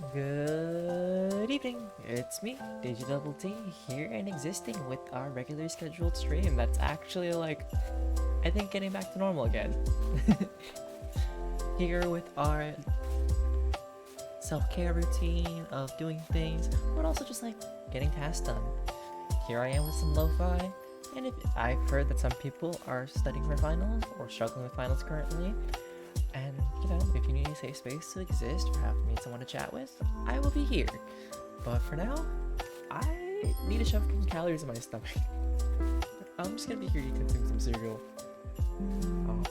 Good evening, it's me, DjDoubleT, here and existing with our regular scheduled stream that's actually I think getting back to normal again. Here with our self-care routine of doing things, but also just getting tasks done. Here I am with some lo-fi, and I've heard that some people are studying for finals or struggling with finals currently, and if you need a safe space to exist or need someone to chat with, I will be here. But for now, I need to shove some calories in my stomach. I'm just gonna be here consuming some cereal. Oh.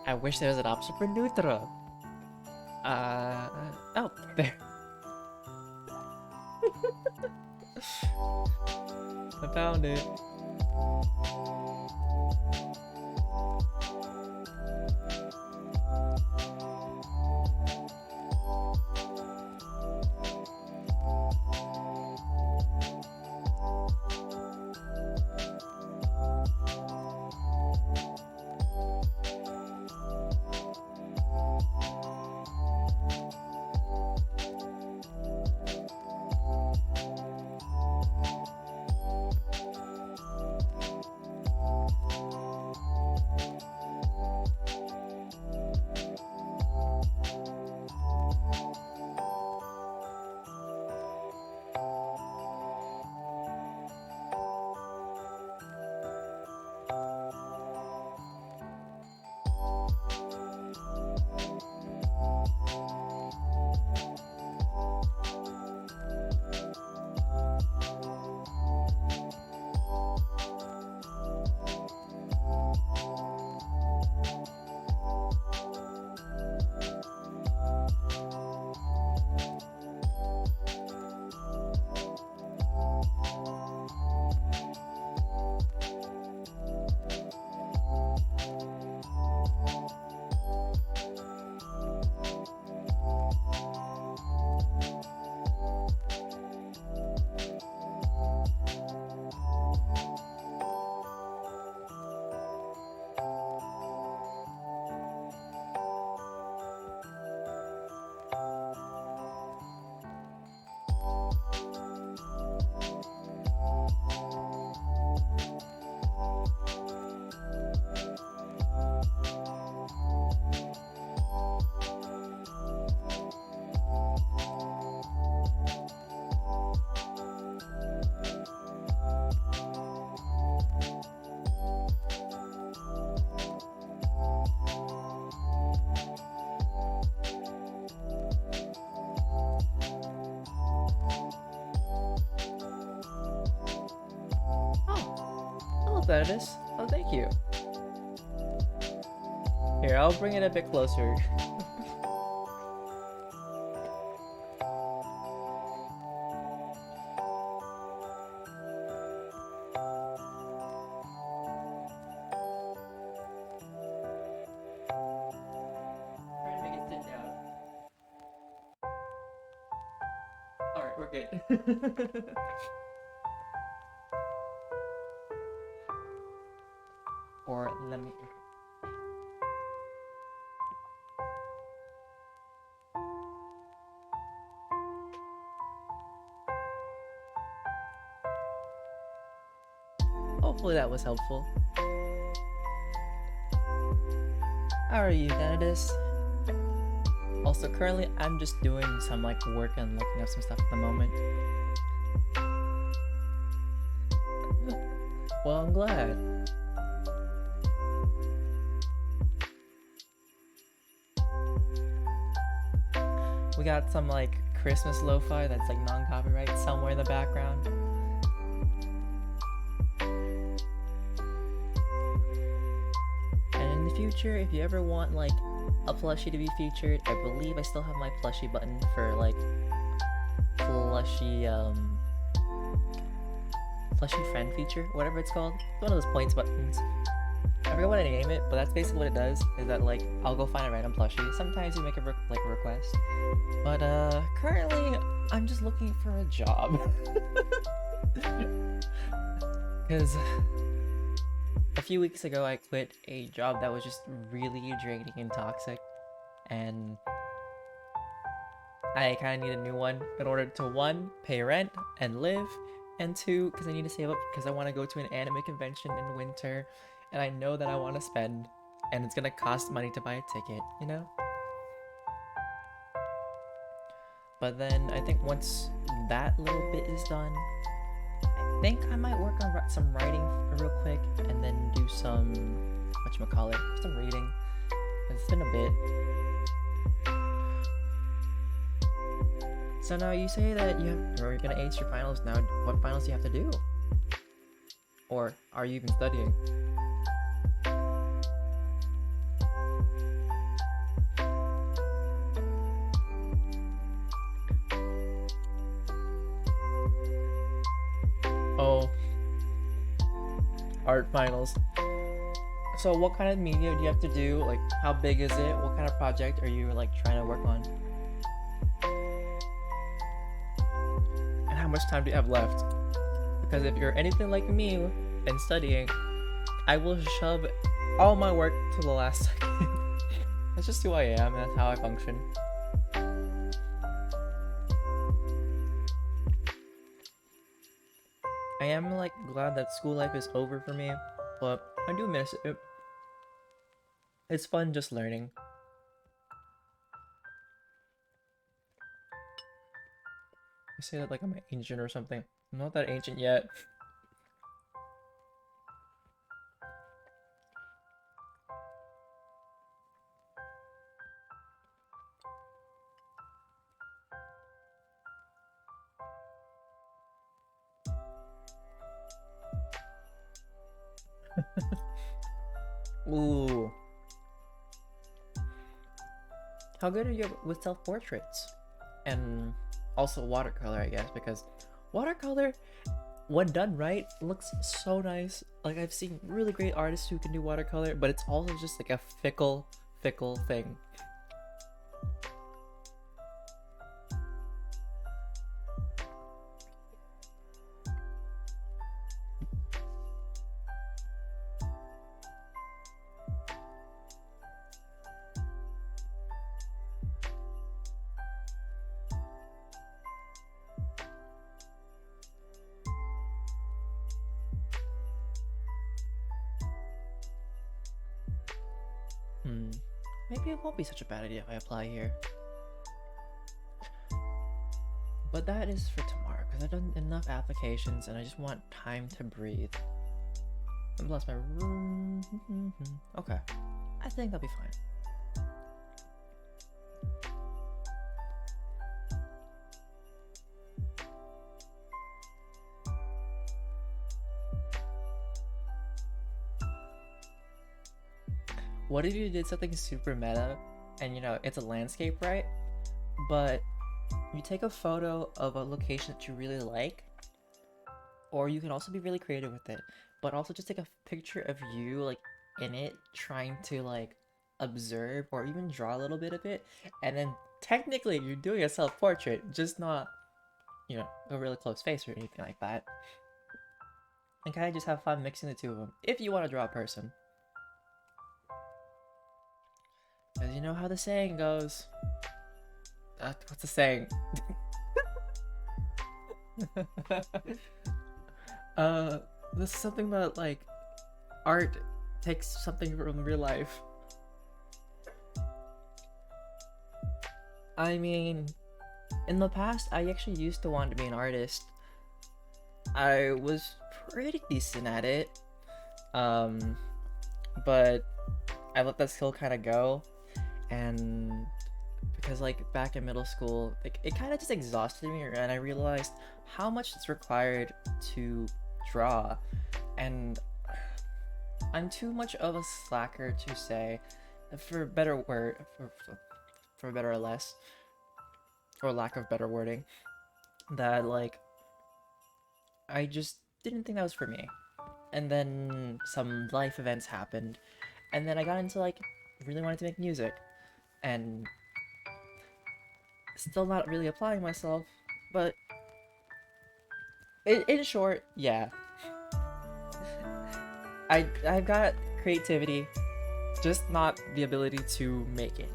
I wish there was an option for neutral. Oh, there. I found it. that it is. Oh, thank you. Here, I'll bring it a bit closer. Trying to make it sit down. Alright, we're good. Or let me. Hopefully that was helpful. How are you, Dennis? Also, currently I'm just doing some like work and looking up some stuff at the moment. Well, I'm glad. We got some like Christmas lo-fi that's like non-copyright somewhere in the background. And in the future, if you ever want like a plushie to be featured, I believe I still have my plushie button for like plushie friend feature, whatever it's called. It's one of those points buttons. I forget what I name it, but that's basically what it does, is that like I'll go find a random plushie. Sometimes you make a request. But currently I'm just looking for a job. Cause a few weeks ago I quit a job that was just really draining and toxic, and I kinda need a new one in order to 1, pay rent and live, and 2, because I need to save up because I want to go to an anime convention in winter, and I know that I want to spend, and it's gonna cost money to buy a ticket, you know? But then I think once that little bit is done, I think I might work on some writing real quick, and then do some, whatchamacallit, some reading. It's been a bit. So now you say that you're gonna ace your finals now. What finals do you have to do? Or are you even studying? Oh, art finals. So what kind of media do you have to do? Like, how big is it? What kind of project are you like trying to work on? And how much time do you have left? Because if you're anything like me and studying, I will shove all my work to the last second. That's just who I am, and that's how I function. I am like glad that school life is over for me, but I do miss it. It's fun just learning. I say that like I'm ancient or something. I'm not that ancient yet. Ooh. How good are you with self-portraits? And also watercolor, I guess, because watercolor, when done right, looks so nice. Like, I've seen really great artists who can do watercolor, but it's also just like a fickle thing. Maybe it won't be such a bad idea if I apply here. But that is for tomorrow, because I've done enough applications and I just want time to breathe. I've lost my room. Okay. I think I'll be fine. what if you did something super meta and it's a landscape, right? But you take a photo of a location that you really like, or you can also be really creative with it, but also just take a picture of you like in it trying to like observe or even draw a little bit of it, and then technically you're doing a self-portrait, just not a really close face or anything like that, and kind of just have fun mixing the two of them if you want to draw a person. As you know how the saying goes. What's the saying? uh, this is something about like art takes something from real life. I mean, in the past, I actually used to want to be an artist. I was pretty decent at it, but I let that skill kind of go, and because like back in middle school, like it kind of just exhausted me, and I realized how much it's required to draw, and I'm too much of a slacker to say, for better word, for better or less, or lack of better wording, that like I just didn't think that was for me. And then some life events happened, and then I got into like really wanting to make music, and still not really applying myself, but in short, yeah. I've got creativity, just not the ability to make it.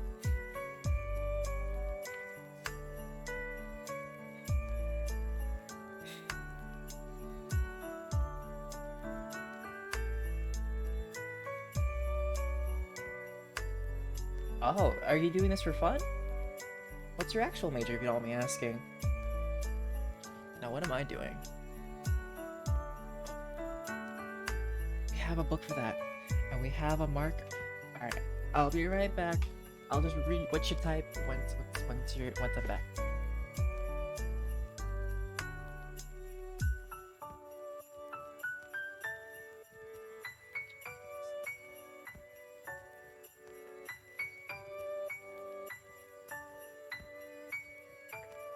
Oh, are you doing this for fun? What's your actual major, if you don't mind me asking? Now, what am I doing? We have a book for that, and we have a mark. Alright, I'll be right back. I'll just read what you type once I'm back.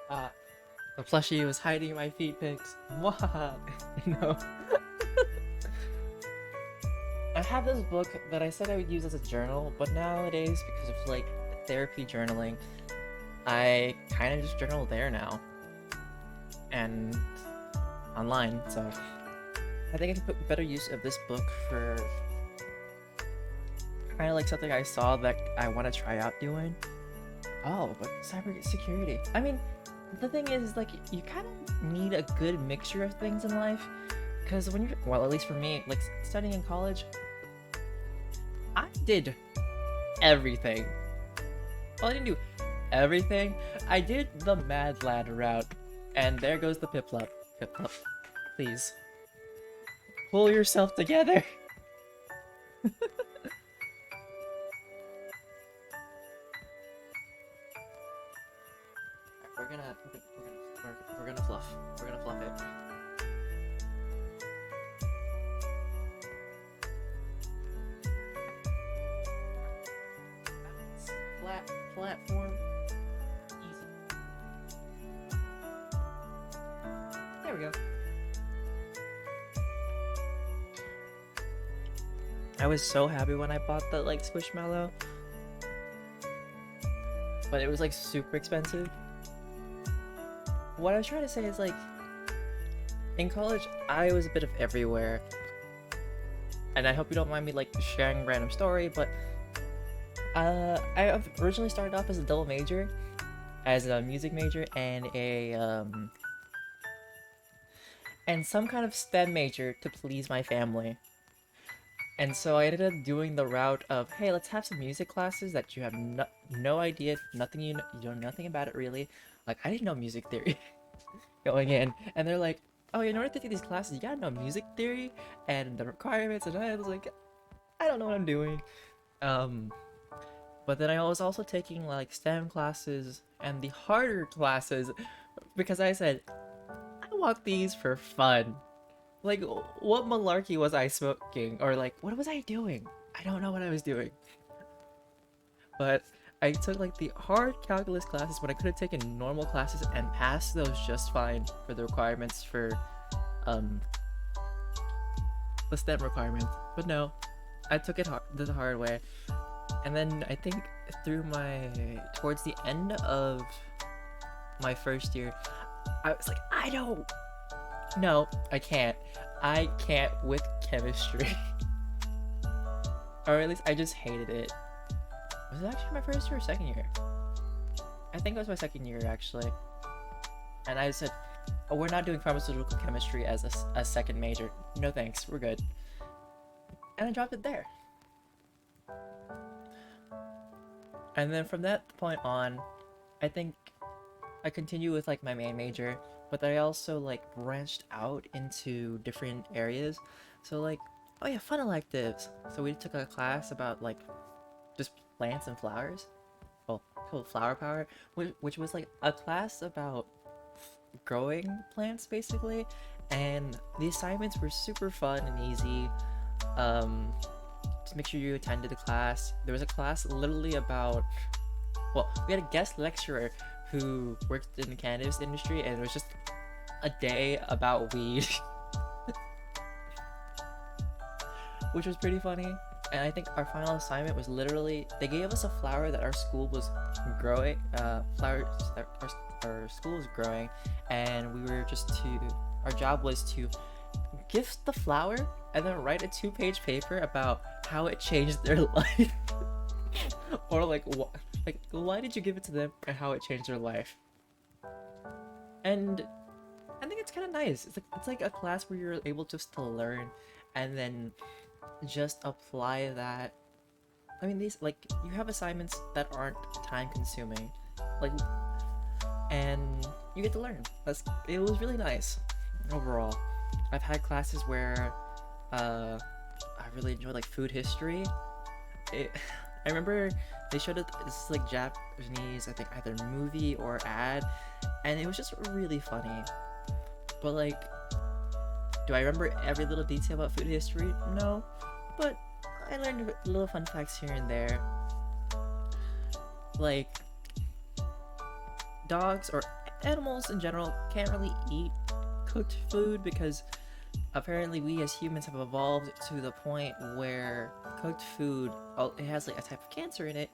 Ah, the plushie was hiding my feet pics. Mwah! No. I have this book that I said I would use as a journal, but nowadays, because of like therapy journaling, I kind of just journal there now. And online, so I think I can put better use of this book for kind of like something I saw that I want to try out doing. Oh, but cyber security. I mean, the thing is, like, you kind of need a good mixture of things in life, because when you're, well, at least for me, like, studying in college, I did everything. Well, I didn't do everything. I did the Mad Lad route, and there goes the Piplup. Piplup, please. Pull yourself together. We're gonna fluff. We're gonna fluff it. Flat platform. Easy. There we go. I was so happy when I bought that like Squishmallow, but it was like super expensive. What I was trying to say is, like, in college, I was a bit of everywhere. And I hope you don't mind me, like, sharing a random story, but I originally started off as a double major, as a music major and and some kind of STEM major to please my family. And so I ended up doing the route of, hey, let's have some music classes that you have no idea, nothing you know nothing about it really. Like, I didn't know music theory going in, and they're like, oh, in order to take these classes, you gotta know music theory and the requirements, and I was like, I don't know what I'm doing. But then I was also taking like STEM classes and the harder classes because I said, I want these for fun. Like, what malarkey was I smoking? Or like, what was I doing? I don't know what I was doing. But I took like the hard calculus classes when I could have taken normal classes and passed those just fine for the requirements for um the STEM requirements. But no, I took it the hard way. And then I think towards the end of my first year, I was like, no, I can't with chemistry. Or at least I just hated it. Was it actually my first year or second year? I think it was my second year actually. And I said, oh, we're not doing pharmaceutical chemistry as a second major. No thanks, we're good. And I dropped it there. And then from that point on, I think I continue with like my main major, but I also like branched out into different areas. So like, oh yeah, fun electives. So we took a class about like just plants and flowers. Well, called Flower Power, which was like a class about growing plants basically. And the assignments were super fun and easy. Just make sure you attended the class. There was a class literally about, well, we had a guest lecturer who worked in the cannabis industry, and it was just a day about weed. Which was pretty funny. And I think our final assignment was literally, they gave us a flower that our school was growing, flowers that our school was growing, and our job was to gift the flower and then write a 2-page paper about how it changed their life. Or like why did you give it to them and how it changed their life. And I think it's kind of nice. It's like a class where you're able just to learn and then just apply that. I mean, these, like, you have assignments that aren't time consuming, like, and you get to learn. It was really nice overall. I've had classes where I really enjoyed like food history. I remember they showed this like Japanese, I think either movie or ad, and it was just really funny. But like, do I remember every little detail about food history? No, but I learned little fun facts here and there. Like, dogs or animals in general can't really eat cooked food because apparently we as humans have evolved to the point where cooked food, it has like a type of cancer in it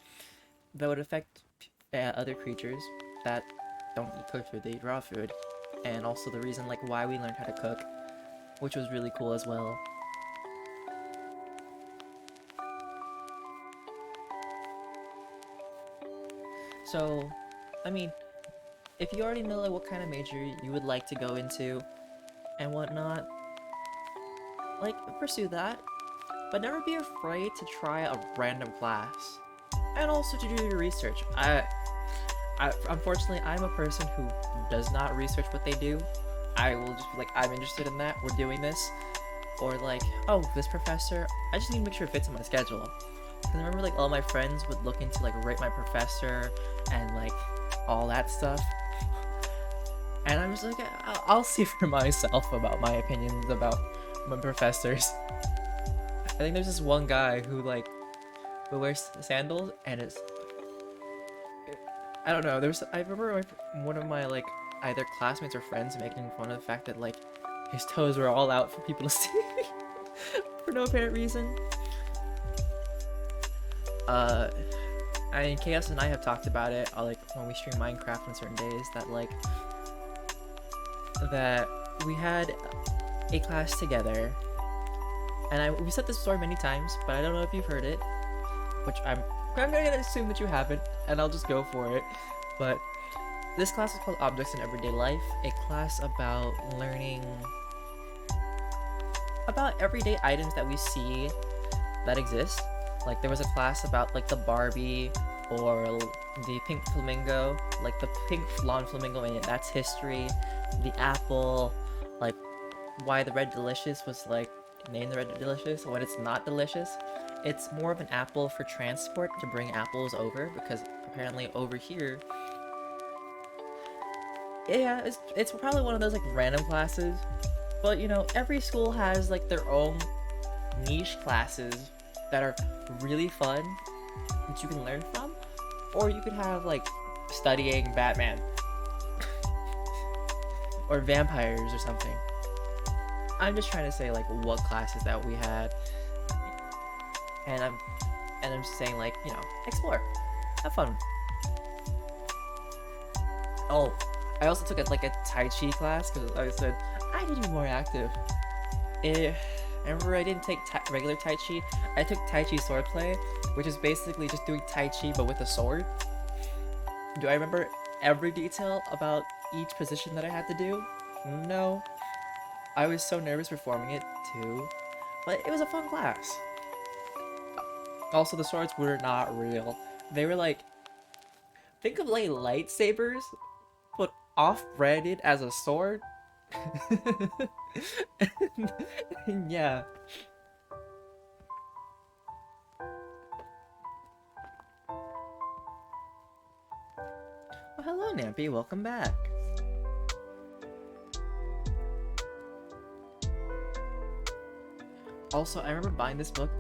that would affect other creatures that don't eat cooked food, they eat raw food. And also the reason like why we learned how to cook, which was really cool as well. So, I mean, if you already know like what kind of major you would like to go into and whatnot, like, pursue that, but never be afraid to try a random class, and also to do your research. Unfortunately, I'm a person who does not research what they do. I will just be like, I'm interested in that, we're doing this, or like, oh, this professor, I just need to make sure it fits in my schedule. Because I remember like all my friends would look into like rate my professor and like all that stuff, and I'm just like, I'll see for myself about my opinions about my professors. I think there's this one guy who wears sandals, and I don't know, I remember one of my like either classmates or friends making fun of the fact that like his toes were all out for people to see for no apparent reason. I mean, Chaos and I have talked about it, like when we stream Minecraft on certain days, that we had a class together, and we said this story many times, but I don't know if you've heard it, which I'm gonna assume that you haven't, and I'll just go for it. But this class is called Objects in Everyday Life, a class about learning about everyday items that we see that exist. Like, there was a class about like the Barbie or the pink flamingo, like the pink lawn flamingo, and that's history. The apple, like why the Red Delicious was like named the Red Delicious when it's not delicious. It's more of an apple for transport to bring apples over, because apparently over here, yeah, it's probably one of those like random classes, but you know, every school has like their own niche classes that are really fun that you can learn from, or you could have like studying Batman or vampires or something. I'm just trying to say like what classes that we had, and I'm just saying like, you know, explore, have fun. Oh, I also took like a Tai Chi class because I said I need to be more active. Remember I didn't take regular Tai Chi. I took Tai Chi swordplay, which is basically just doing Tai Chi but with a sword. Do I remember every detail about each position that I had to do? No. I was so nervous performing it too, but it was a fun class. Also, the swords were not real. They were like, think of like lightsabers, but off-branded as a sword. and yeah. Well, hello, Nampy. Welcome back. Also, I remember buying this book.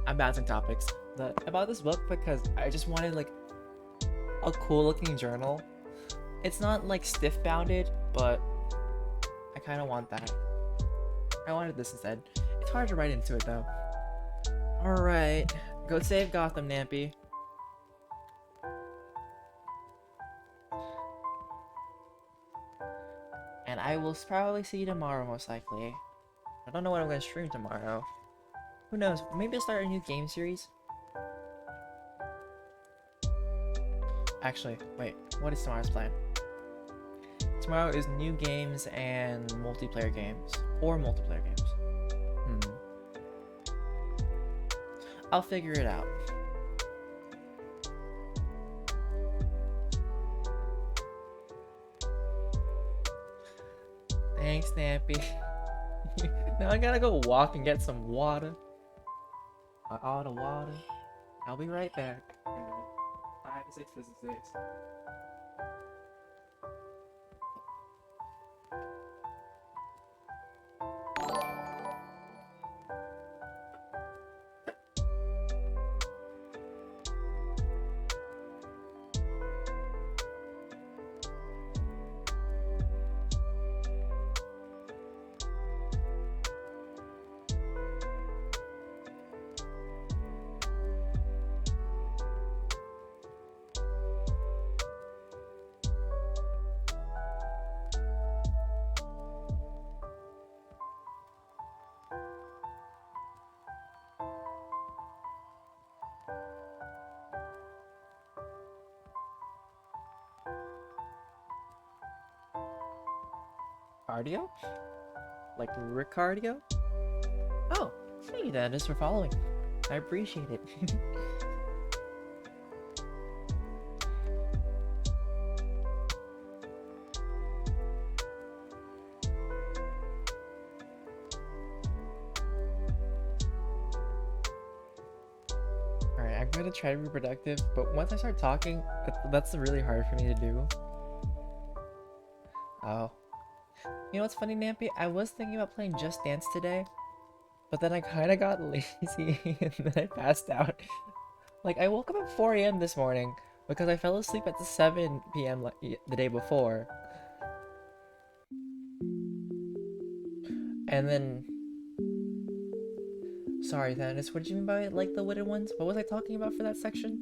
I'm bouncing topics. I bought this book because I just wanted like a cool looking journal. It's not like stiff bounded, but I kind of want that. I wanted this instead. It's hard to write into it though. Alright, go save Gotham, Nampy. And I will probably see you tomorrow, most likely. I don't know what I'm going to stream tomorrow. Who knows? Maybe I'll start a new game series. Actually, wait. What is tomorrow's plan? Tomorrow is new games and multiplayer games. Or multiplayer games. I'll figure it out. Thanks, Nappy. Now I gotta go walk and get some water. All the water. I'll be right back. 5 to 6 to 6. Cardio? Like Ricardio? Oh, thank you, Dennis, for following. I appreciate it. Alright, I'm gonna try to be productive, but once I start talking, that's really hard for me to do. Oh. You know what's funny, Nampy? I was thinking about playing Just Dance today, but then I kind of got lazy and then I passed out. Like, I woke up at 4 a.m. this morning because I fell asleep at 7 p.m. the day before. And then... Sorry, Thanos, what did you mean by, like, the wooden ones? What was I talking about for that section?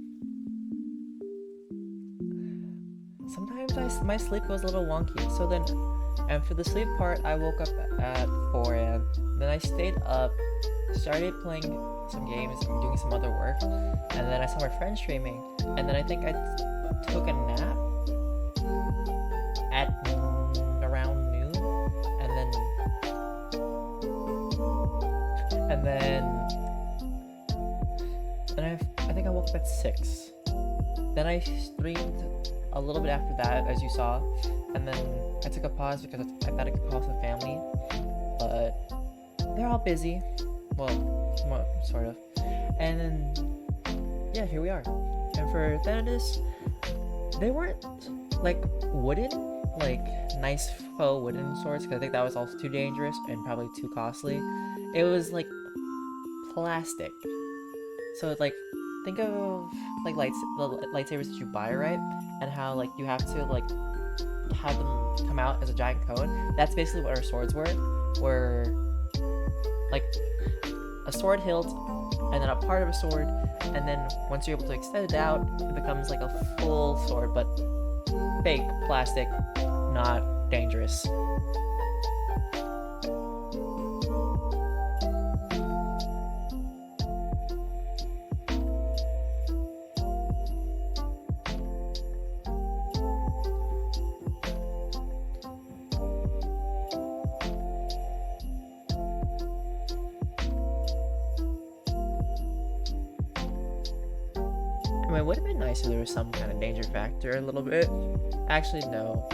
Sometimes my sleep goes a little wonky, so then... And for the sleep part, I woke up at 4 a.m. Then I stayed up, started playing some games and doing some other work. And then I saw my friend streaming. And then I think I took a nap at around noon. And then I think I woke up at 6. Then I streamed a little bit after that, as you saw. And then I took a pause because I thought I could call some family, but they're all busy. Well, sort of. And then, yeah, here we are. And for Thanatos, they weren't like wooden, like nice faux wooden swords, because I think that was also too dangerous and probably too costly. It was like plastic. So it's like think of like the lightsabers that you buy, right? And how like you have to like have them come out as a giant cone. That's basically what our swords were. Were like a sword hilt, and then a part of a sword, and then once you're able to extend it out, it becomes like a full sword, but fake plastic, not dangerous. I mean, it would have been nice if there was some kind of danger factor a little bit. Actually, no.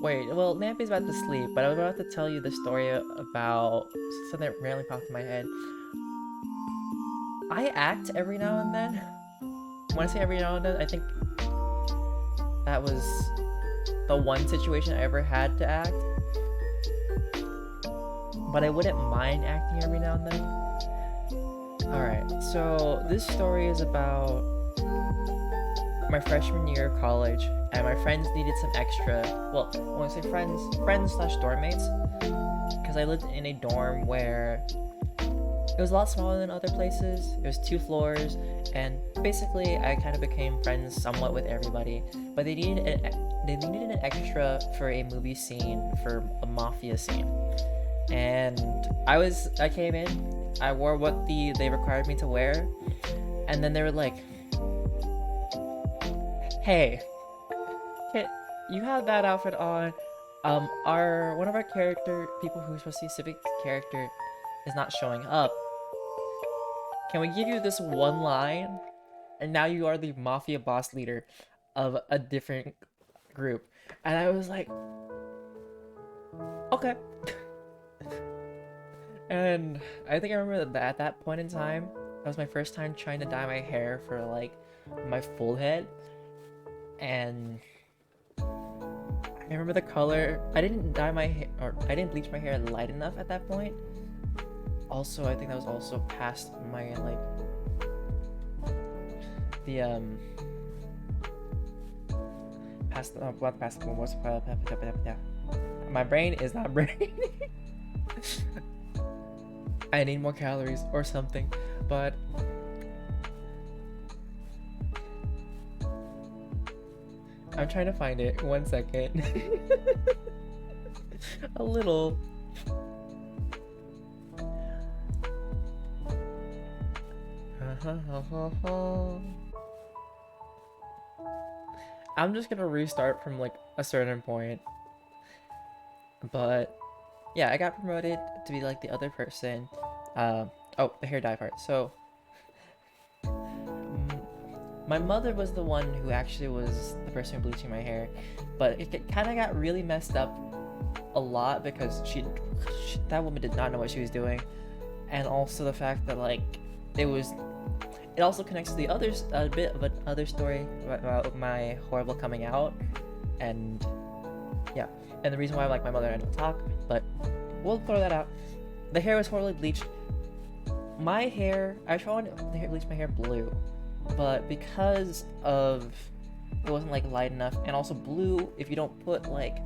Wait, well, Nappy's about to sleep, but I was about to tell you the story about something that randomly popped in my head. I act every now and then. When I say every now and then, I think that was the one situation I ever had to act. But I wouldn't mind acting every now and then. Alright, so this story is about my freshman year of college, and my friends needed some extra, well, when I say friends slash dorm mates, because I lived in a dorm where it was a lot smaller than other places. It was 2 floors, and basically I kind of became friends somewhat with everybody, but they needed an extra for a movie scene, for a mafia scene. And I came in, I wore what they required me to wear, and then they were like, hey, you have that outfit on. One of our people who's supposed to be civic character is not showing up. Can we give you this one line? And now you are the mafia boss leader of a different group. And I was like, okay. And I think I remember that at that point in time, that was my first time trying to dye my hair for like my full head. And I remember the color. I didn't dye my hair, or I didn't bleach my hair light enough at that point. Also, I think that was also past my like the my brain is not brain. I need more calories or something, but I'm trying to find it. 1 second. A little. I'm just gonna restart from like a certain point. But yeah, I got promoted to be like the other person. Oh, the hair dye part. So my mother was the one who actually was the person bleaching my hair, but it kind of got really messed up a lot because that woman did not know what she was doing, and also the fact that like it also connects to a bit of another story about my horrible coming out, and yeah, and the reason why like my mother and I don't talk, but we'll throw that out. The hair was horribly bleached. My hair, I tried to bleach my hair blue, but because of it wasn't like light enough, and also blue, if you don't put like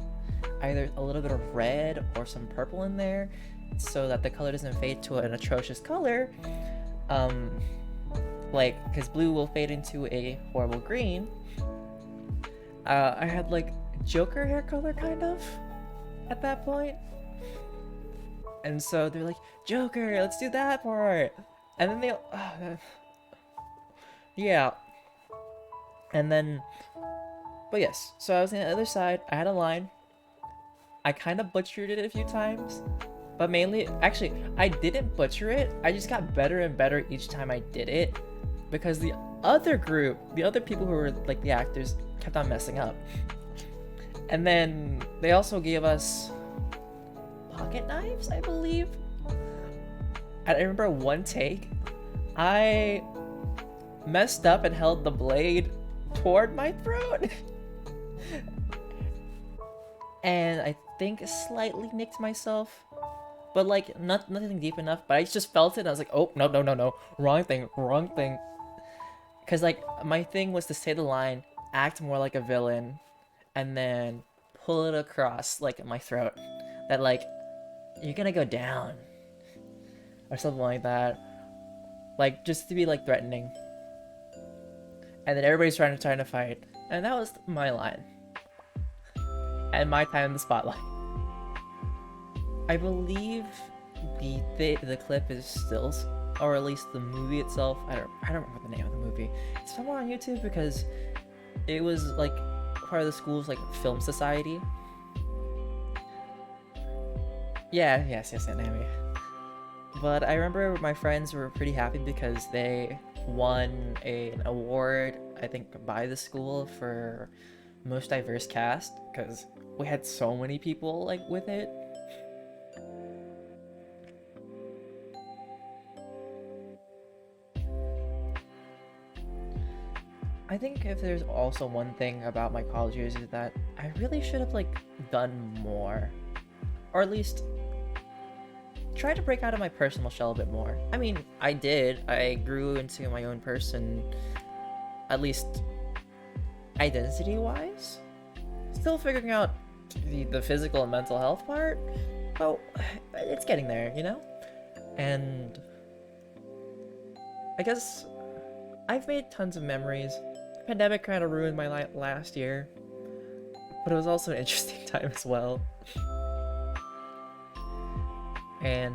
either a little bit of red or some purple in there so that the color doesn't fade to an atrocious color, like because blue will fade into a horrible green, I had like Joker hair color kind of at that point. And so they're like, Joker, let's do that part. And then yeah. And then, but yes, so I was on the other side. I had a line. I kind of butchered it a few times, but mainly, actually, I didn't butcher it. I just got better and better each time I did it, because the other people who were like the actors, kept on messing up. And then they also gave us pocket knives, I believe. I remember one take, I messed up and held the blade toward my throat. And I think slightly nicked myself. but like nothing deep enough. But I just felt it. And I was like, oh no no no no, wrong thing, wrong thing. Cause like my thing was to say the line, act more like a villain, and then pull it across like my throat. That like you're gonna go down or something like that. Like just to be like threatening. And then everybody's trying to fight, and that was my line and my time in the spotlight. I believe the clip is stills, or at least the movie itself. I don't remember the name of the movie. It's somewhere on YouTube because it was like part of the school's like film society. Yeah, yes, that name. But I remember my friends were pretty happy because they won an award, I think, by the school for most diverse cast, because we had so many people like with it. I think if there's also one thing about my college years is that I really should have like done more, or at least try to break out of my personal shell a bit more. I mean, I did. I grew into my own person, at least identity-wise. Still figuring out the physical and mental health part. Well, it's getting there, you know? And I guess I've made tons of memories. The pandemic kind of ruined my last year, but it was also an interesting time as well. And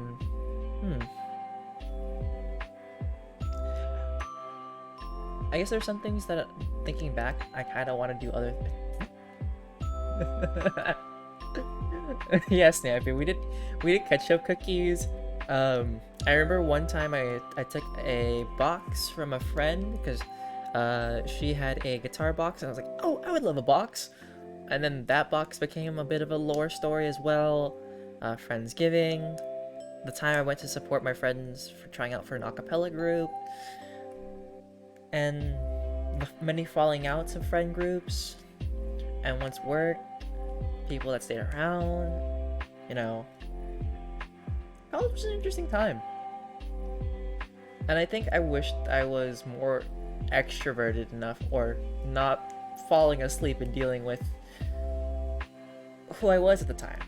I guess there's some things that, thinking back, I kind of want to do other things. Yeah, Snappy. We did ketchup cookies. I remember one time I took a box from a friend because she had a guitar box, and I was like, oh, I would love a box. And then that box became a bit of a lore story as well. Friendsgiving. The time I went to support my friends for trying out for an a cappella group, and the many falling outs of friend groups, and once work, people that stayed around, you know. College was an interesting time. And I think I wished I was more extroverted enough, or not falling asleep and dealing with who I was at the time.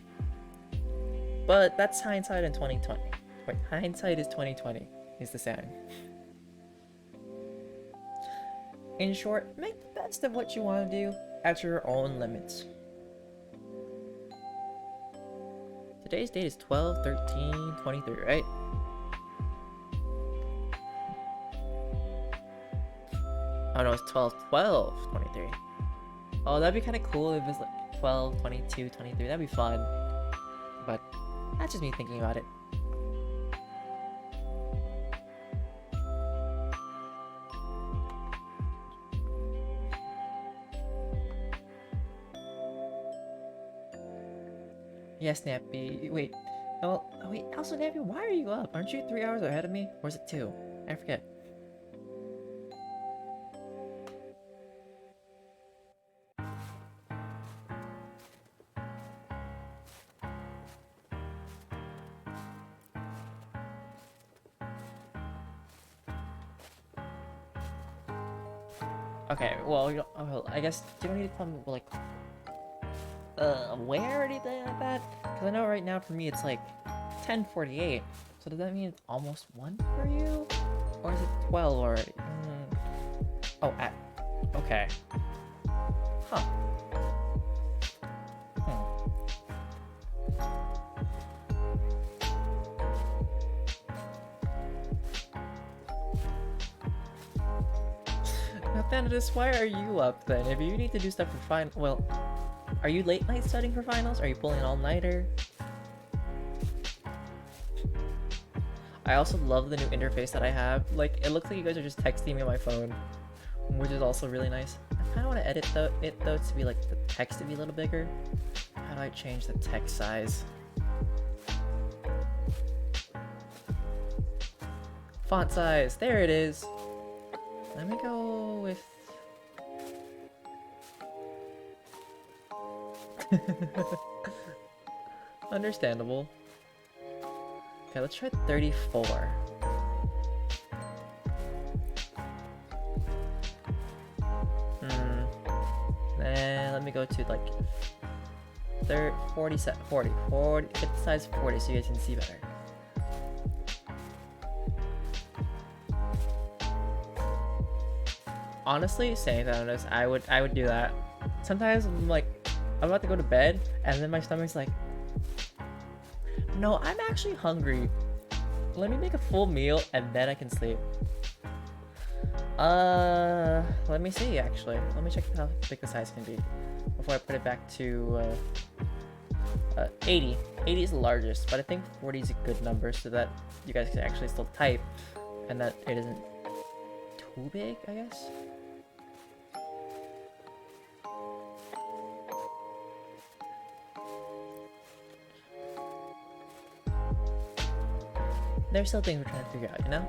But that's hindsight in 2020. Wait, hindsight is 2020 is the saying. In short, make the best of what you want to do at your own limits. Today's date is 12/13/23, right? Oh no, it's 12/12/23. Oh, that'd be kind of cool if it was like 12/22/23. That'd be fun. But that's just me thinking about it. Yeah, Snappy. Wait. Oh, wait. Also, Snappy, why are you up? Aren't you 3 hours ahead of me? Or is it 2? I forget. Okay, well, I guess you don't need to tell me, like, where or anything like that? Because I know right now for me it's like 10:48. So does that mean it's almost 1 for you? Or is it 12 already? Oh, okay. Huh. Nathanatus, why are you up then? If you need to do stuff for well, are you late night studying for finals? Are you pulling an all-nighter? I also love the new interface that I have. Like, it looks like you guys are just texting me on my phone, which is also really nice. I kind of want to edit it though to be like the text to be a little bigger. How do I change the text size? Font size, there it is. Let me go with... Understandable. Okay, let's try 34. Then let me go to like 40, get the size 40 so you guys can see better. Honestly, saying that on this, I would do that. Sometimes I'm like, I'm about to go to bed, and then my stomach's like, no, I'm actually hungry. Let me make a full meal, and then I can sleep. Let me see, actually. Let me check how big the size can be before I put it back to 80. 80 is the largest, but I think 40 is a good number so that you guys can actually still type and that it isn't too big, I guess. There's still things we're trying to figure out, you know?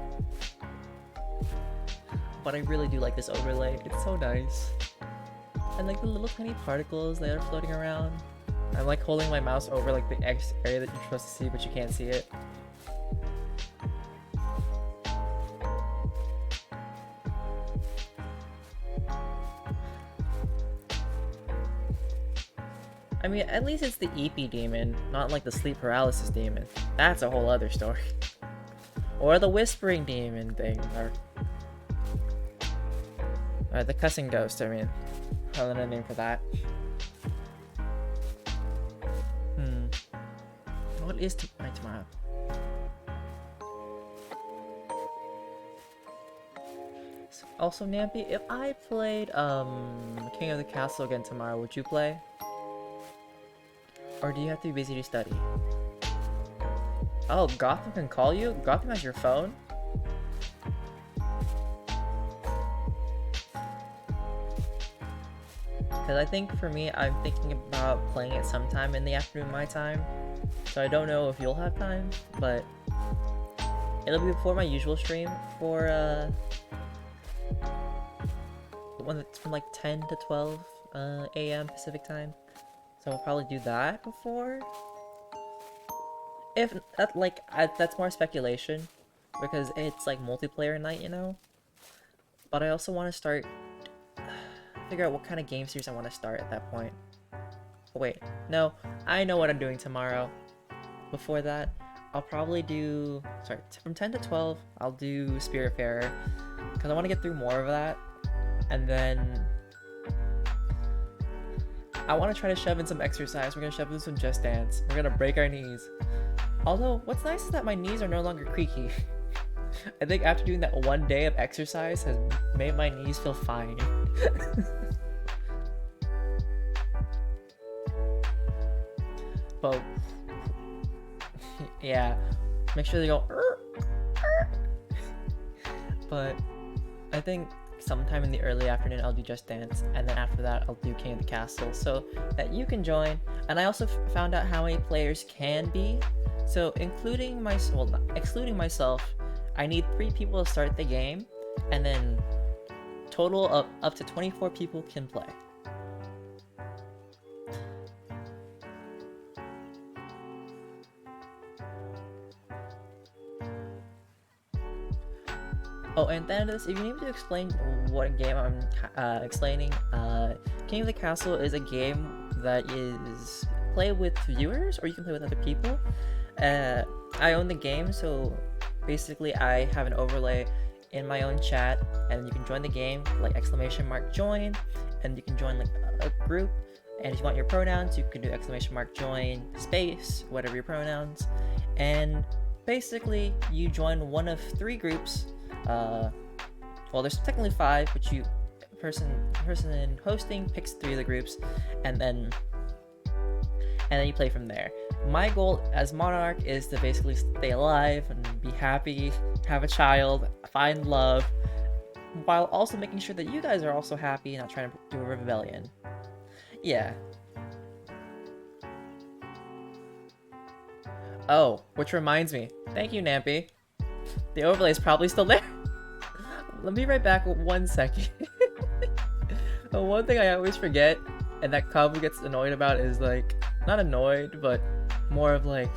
But I really do like this overlay. It's so nice. And like the little tiny particles that are floating around. I'm like holding my mouse over like the X area that you're supposed to see, but you can't see it. I mean, at least it's the EP demon, not like the sleep paralysis demon. That's a whole other story. Or the whispering demon thing, or the cussing ghost, I mean. Another name for that. What is tomorrow? Also, Nampy, if I played King of the Castle again tomorrow, would you play? Or do you have to be busy to study? Oh, Gotham can call you? Gotham has your phone? Because I think for me, I'm thinking about playing it sometime in the afternoon my time. So I don't know if you'll have time, but it'll be before my usual stream for the one that's from like 10 to 12 a.m. Pacific time. So I'll probably do that before. If that, like, that's more speculation because it's like multiplayer night, you know. But I also want to figure out what kind of game series I want to start at that point. Oh, wait, no, I know what I'm doing tomorrow. Before that, I'll probably do, from 10 to 12, I'll do Spiritfarer because I want to get through more of that, and then I want to try to shove in some exercise. We're gonna shove in some Just Dance. We're gonna break our knees. Although, what's nice is that my knees are no longer creaky. I think after doing that one day of exercise has made my knees feel fine. But yeah, make sure they go. But I think sometime in the early afternoon I'll do Just Dance, and then after that I'll do King of the Castle so that you can join. And I also found out how many players can be. So excluding myself, I need 3 people to start the game, and then total of up to 24 people can play. Oh, and at the end of this, if you need me to explain what game I'm explaining, King of the Castle is a game that is play with viewers, or you can play with other people. I own the game, so basically I have an overlay in my own chat, and you can join the game, like !join, and you can join like a group, and if you want your pronouns, you can do !join space, whatever your pronouns, and basically you join one of 3 groups. Well, there's technically 5, but person in hosting picks 3 of the groups, and then you play from there. My goal as Monarch is to basically stay alive and be happy, have a child, find love, while also making sure that you guys are also happy and not trying to do a rebellion. Yeah. Oh, which reminds me. Thank you, Nampy. The overlay is probably still there. Let me right back 1 second. One thing I always forget, and that Kabu gets annoyed about, is like, not annoyed, but more of like,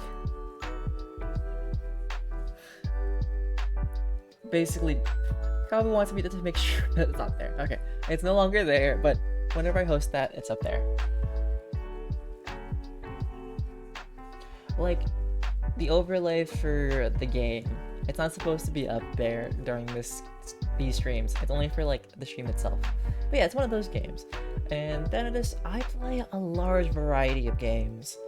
basically, Kabu wants me to make sure that it's up there. Okay, it's no longer there, but whenever I host that, it's up there. Like, the overlay for the game, it's not supposed to be up there during these streams. It's only for like the stream itself. But yeah, it's one of those games. And then I play a large variety of games.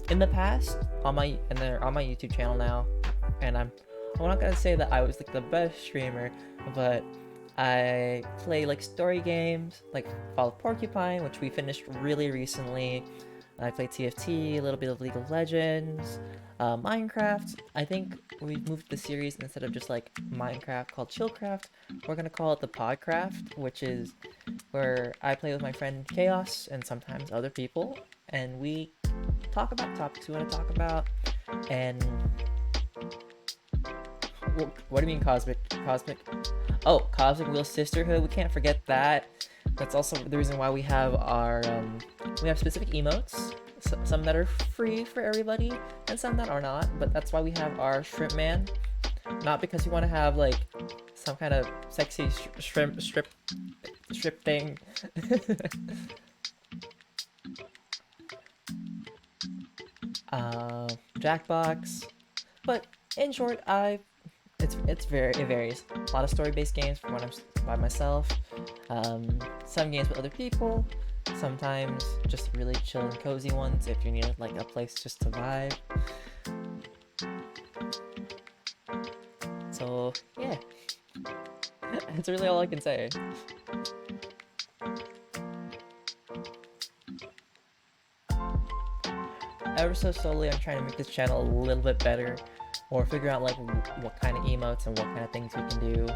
In the past, on my YouTube channel now, and I'm not gonna say that I was like the best streamer, but I play like story games, like Fall of Porcupine, which we finished really recently. I played TFT, a little bit of League of Legends, Minecraft. I think we've moved the series, instead of just like Minecraft called Chillcraft, we're gonna call it the Podcraft, which is where I play with my friend Chaos and sometimes other people, and we talk about topics we want to talk about. And what do you mean cosmic? Oh, Cosmic Wheel Sisterhood. We can't forget that. That's also the reason why we have our we have specific emotes. Some that are free for everybody, and some that are not. But that's why we have our Shrimp Man. Not because we want to have like some kind of sexy shrimp strip thing. Jackbox. But in short, it varies. A lot of story-based games for when I'm by myself. Some games with other people. Sometimes just really chill and cozy ones if you need like a place just to vibe. So yeah, that's really all I can say. Ever so slowly, I'm trying to make this channel a little bit better, or figure out like what kind of emotes and what kind of things we can do.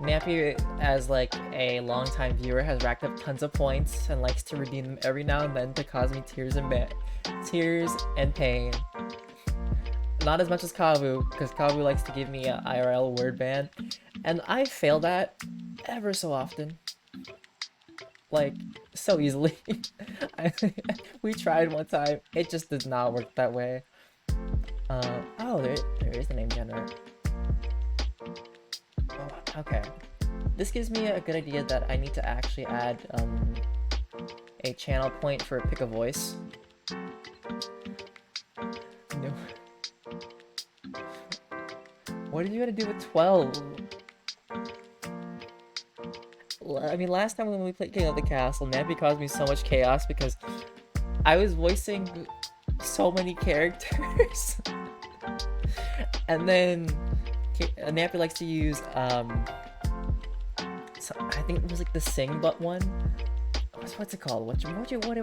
Nappy, as like a longtime viewer, has racked up tons of points and likes to redeem them every now and then to cause me tears and pain. Not as much as Kavu, because Kavu likes to give me an IRL word ban, and I fail that ever so often. Like, so easily. We tried one time, it just does not work that way. Oh, there is the name generator. Oh, okay. This gives me a good idea that I need to actually add a channel point for pick a voice. No. What did you gotta do with 12? I mean, last time when we played King of the Castle, Nappy caused me so much chaos because I was voicing so many characters. And then Nappy likes to use so I think it was like the sing but one. What's it called? What do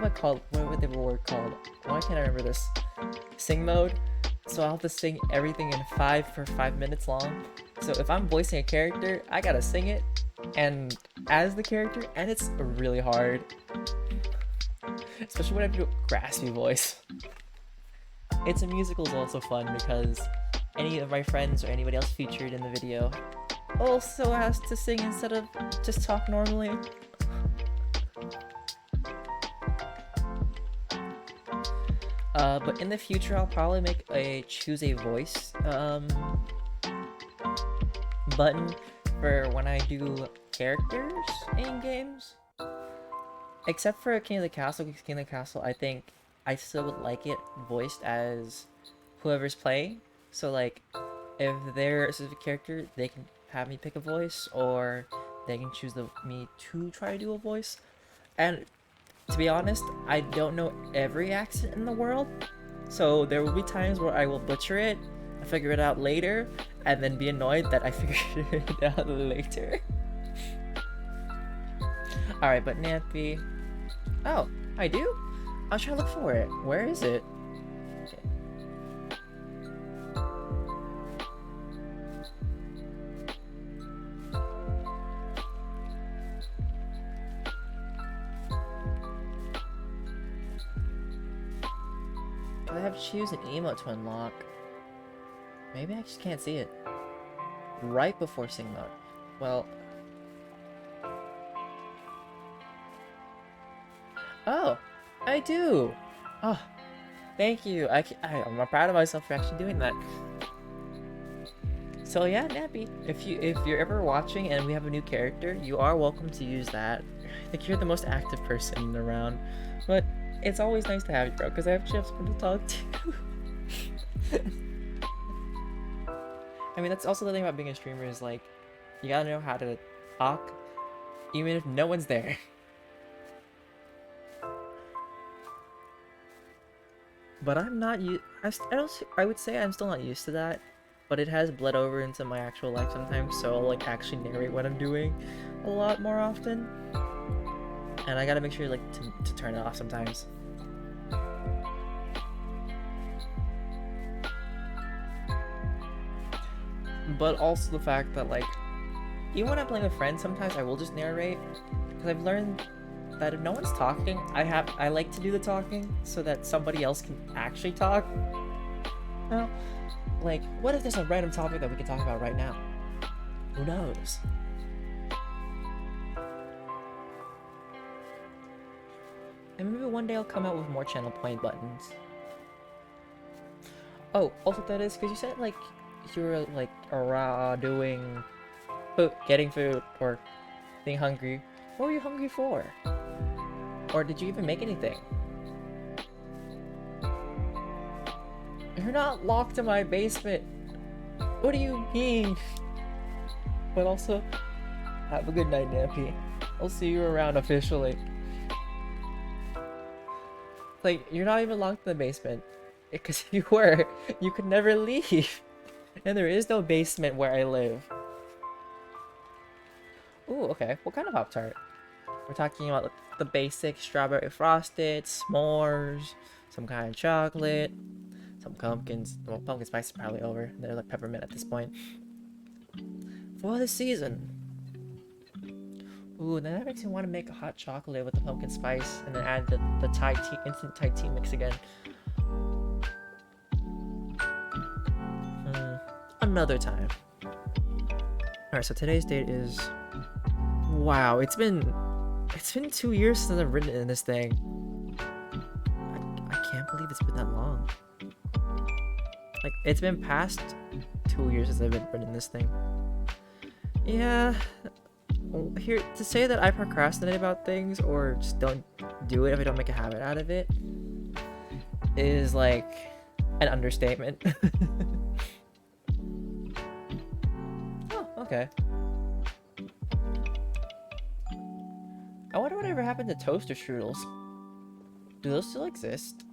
I call? What would the word called? Why can't I remember this? Sing mode. So I'll have to sing everything in 5 minutes long. So if I'm voicing a character, I gotta sing it and as the character, and it's really hard. Especially when I do a graspy voice. It's a musical is also fun because any of my friends or anybody else featured in the video also has to sing instead of just talk normally. But in the future, I'll probably make a choose a voice button for when I do characters in games. Except for King of the Castle, because King of the Castle, I think I still would like it voiced as whoever's playing. So like, if they're a specific character, they can have me pick a voice, or they can choose me to try to do a voice. And to be honest, I don't know every accent in the world, so there will be times where I will butcher it, figure it out later, and then be annoyed that I figured it out later. Alright, but Nappy... Oh, I do? I was trying to look for it. Where is it? I have to choose an emote to unlock. Maybe I just can't see it. Right before sing mode. Well... Oh! I do! Oh, Thank you. I'm not proud of myself for actually doing that. So yeah, Nappy, if you're ever watching and we have a new character, you are welcome to use that. I think you're the most active person around, but it's always nice to have you, bro, because I have someone to talk to. I mean, that's also the thing about being a streamer is like, you gotta know how to talk, even if no one's there. But I'm not I would say I'm still not used to that, but it has bled over into my actual life sometimes, so I'll like actually narrate what I'm doing a lot more often. And I gotta make sure like to turn it off sometimes. But also the fact that like, even when I'm playing with friends, sometimes I will just narrate, because I've learned that if no one's talking, I like to do the talking so that somebody else can actually talk. Well, like, what if there's a random topic that we can talk about right now? Who knows? And maybe one day I'll come out with more channel point buttons. Oh, also that is because you said like you were like doing food, getting food, or being hungry. What were you hungry for? Or did you even make anything? You're not locked in my basement. What do you mean? But also, have a good night, Nappy. I'll see you around officially. Like, you're not even locked in the basement. Because if you were, you could never leave. And there is no basement where I live. Ooh, okay. What kind of Pop-Tart? We're talking about the basic strawberry frosted, s'mores, some kind of chocolate, some pumpkins. Well, pumpkin spice is probably over. They're like peppermint at this point. For the season. Ooh, then that makes me want to make a hot chocolate with the pumpkin spice and then add the Thai tea, instant Thai tea mix again. Another time. Alright, so today's date is... Wow, it's been 2 years since I've written in this thing. I can't believe it's been that long. Like, it's been past 2 years since I've been written this thing. Yeah, here to say that I procrastinate about things or just don't do it if I don't make a habit out of it is like an understatement. Oh, okay. I wonder whatever happened to toaster strudels. Do those still exist?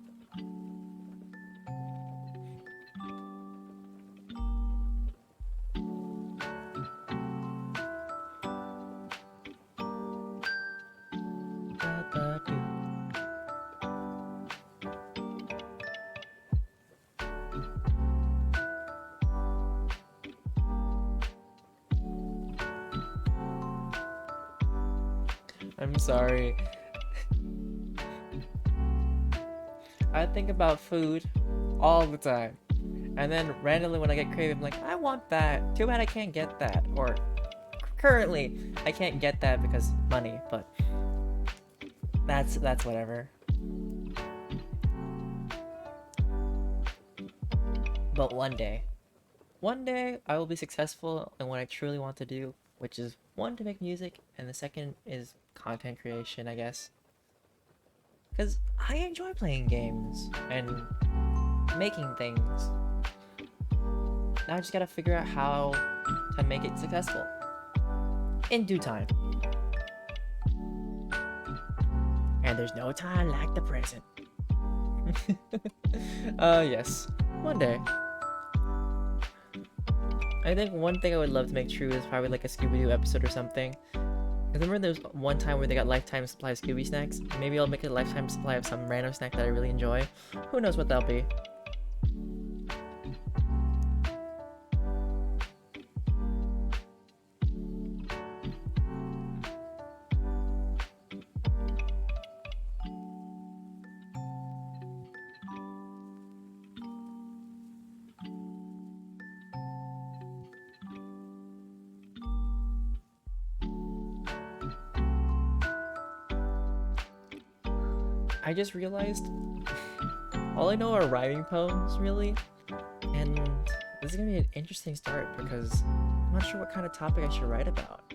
I'm sorry. I think about food all the time. And then randomly when I get craving, I'm like, I want that. Too bad I can't get that. Or currently, I can't get that because money, but that's whatever. But one day I will be successful in what I truly want to do, which is one, to make music, and the second is content creation, I guess. Because I enjoy playing games and making things. Now I just gotta figure out how to make it successful. In due time. And there's no time like the present. Yes. One day. I think one thing I would love to make true is probably like a Scooby-Doo episode or something. I remember there was one time where they got lifetime supply of Scooby snacks. Maybe I'll make a lifetime supply of some random snack that I really enjoy. Who knows what that'll be. I just realized all I know are rhyming poems, really. And this is gonna be an interesting start because I'm not sure what kind of topic I should write about.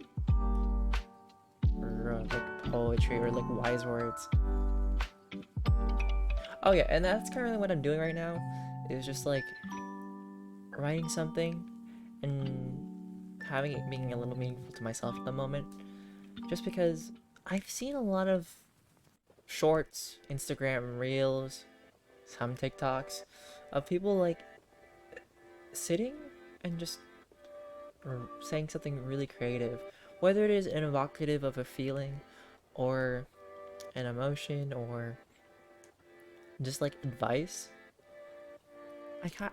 Or like poetry or like wise words. Oh yeah, and that's currently what I'm doing right now. Is just like writing something and having it being a little meaningful to myself at the moment. Just because I've seen a lot of shorts, Instagram reels, some TikToks of people like sitting and just saying something really creative, whether it is an evocative of a feeling or an emotion or just like advice.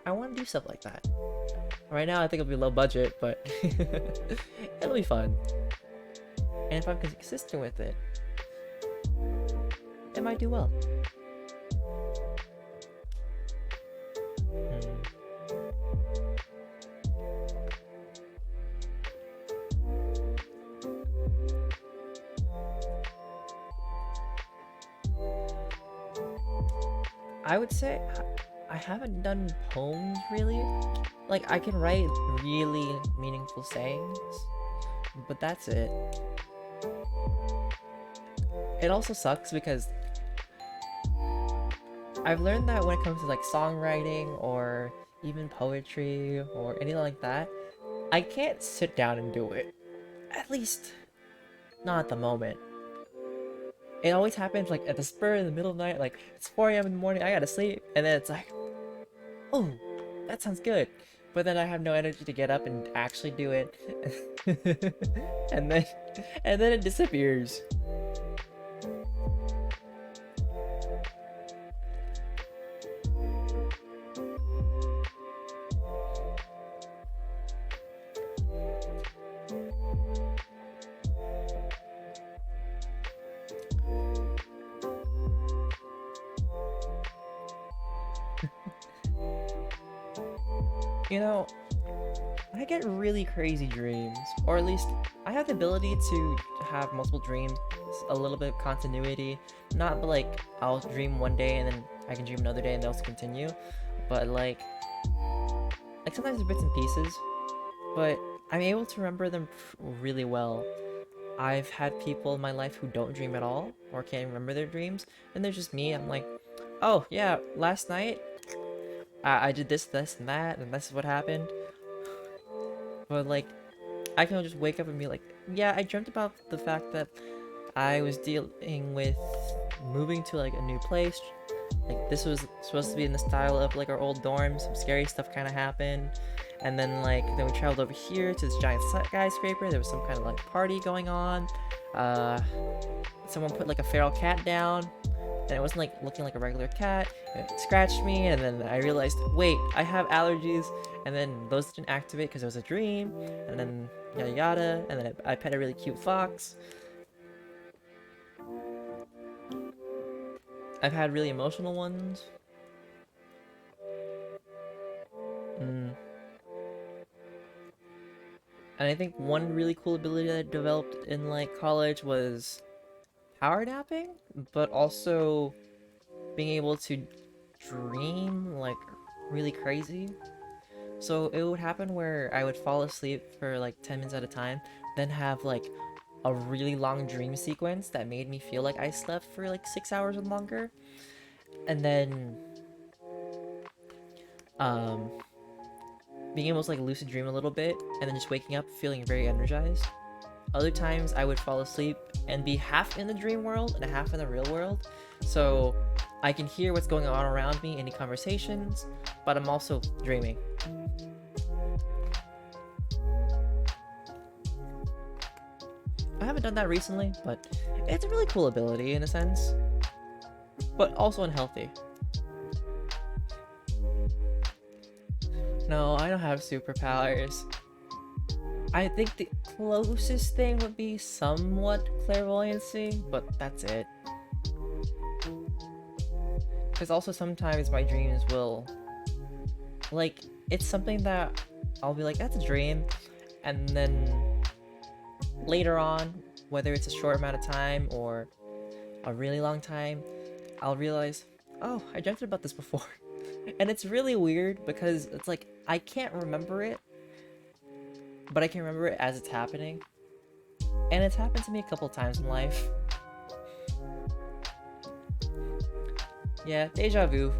I want to do stuff like that. Right now I think it'll be low budget, but it'll be fun. And if I'm consistent with it, it might do well. I would say I haven't done poems really. Like, I can write really meaningful sayings, but that's it. It also sucks because I've learned that when it comes to like songwriting or even poetry or anything like that, I can't sit down and do it. At least, not at the moment. It always happens like at the spur in the middle of the night, like it's 4 a.m. in the morning, I gotta sleep, and then it's like, oh, that sounds good. But then I have no energy to get up and actually do it. and then it disappears. You know, I get really crazy dreams, or at least I have the ability to have multiple dreams, a little bit of continuity, not like I'll dream one day and then I can dream another day and they'll continue, but like sometimes it's bits and pieces, but I'm able to remember them really well. I've had people in my life who don't dream at all or can't remember their dreams, and they're just me. I'm like, oh yeah, last night I did this, and that, and this is what happened. But like, I can just wake up and be like, yeah, I dreamt about the fact that I was dealing with moving to like a new place. Like, this was supposed to be in the style of like our old dorm. Some scary stuff kind of happened, and then we traveled over here to this giant skyscraper. There was some kind of like party going on. Someone put like a feral cat down, and it wasn't like looking like a regular cat. It scratched me, and then I realized, wait, I have allergies, and then those didn't activate because it was a dream, and then yada yada, and then I pet a really cute fox. I've had really emotional ones. And I think one really cool ability that I developed in like college was power napping, but also being able to dream like really crazy. So it would happen where I would fall asleep for like 10 minutes at a time, then have like a really long dream sequence that made me feel like I slept for like 6 hours or longer, and then being able to like lucid dream a little bit, and then just waking up feeling very energized. Other times I would fall asleep and be half in the dream world and half in the real world, so I can hear what's going on around me, any conversations, but I'm also dreaming. I haven't done that recently, but it's a really cool ability in a sense, but also unhealthy. No, I don't have superpowers. I think the closest thing would be somewhat clairvoyancy, but that's it. Because also sometimes my dreams will, like, it's something that I'll be like, that's a dream, and then later on, whether it's a short amount of time or a really long time, I'll realize, oh, I dreamt about this before. And it's really weird because it's like, I can't remember it, but I can remember it as it's happening. And it's happened to me a couple times in life. Yeah, deja vu.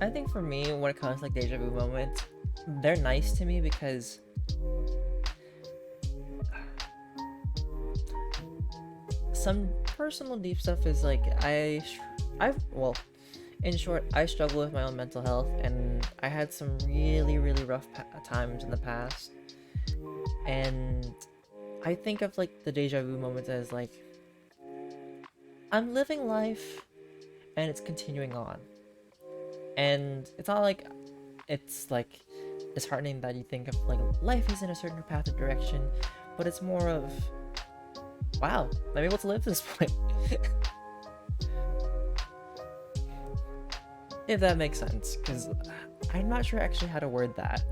I think for me, when it comes to like deja vu moments, they're nice to me because some personal deep stuff is like well, in short, I struggle with my own mental health, and I had some really rough times in the past, and I think of like the deja vu moments as like I'm living life and it's continuing on, and it's not like it's disheartening that you think of like life is in a certain path or direction, but it's more of wow, I'm able to live this point. If that makes sense, because I'm not sure actually how to word that.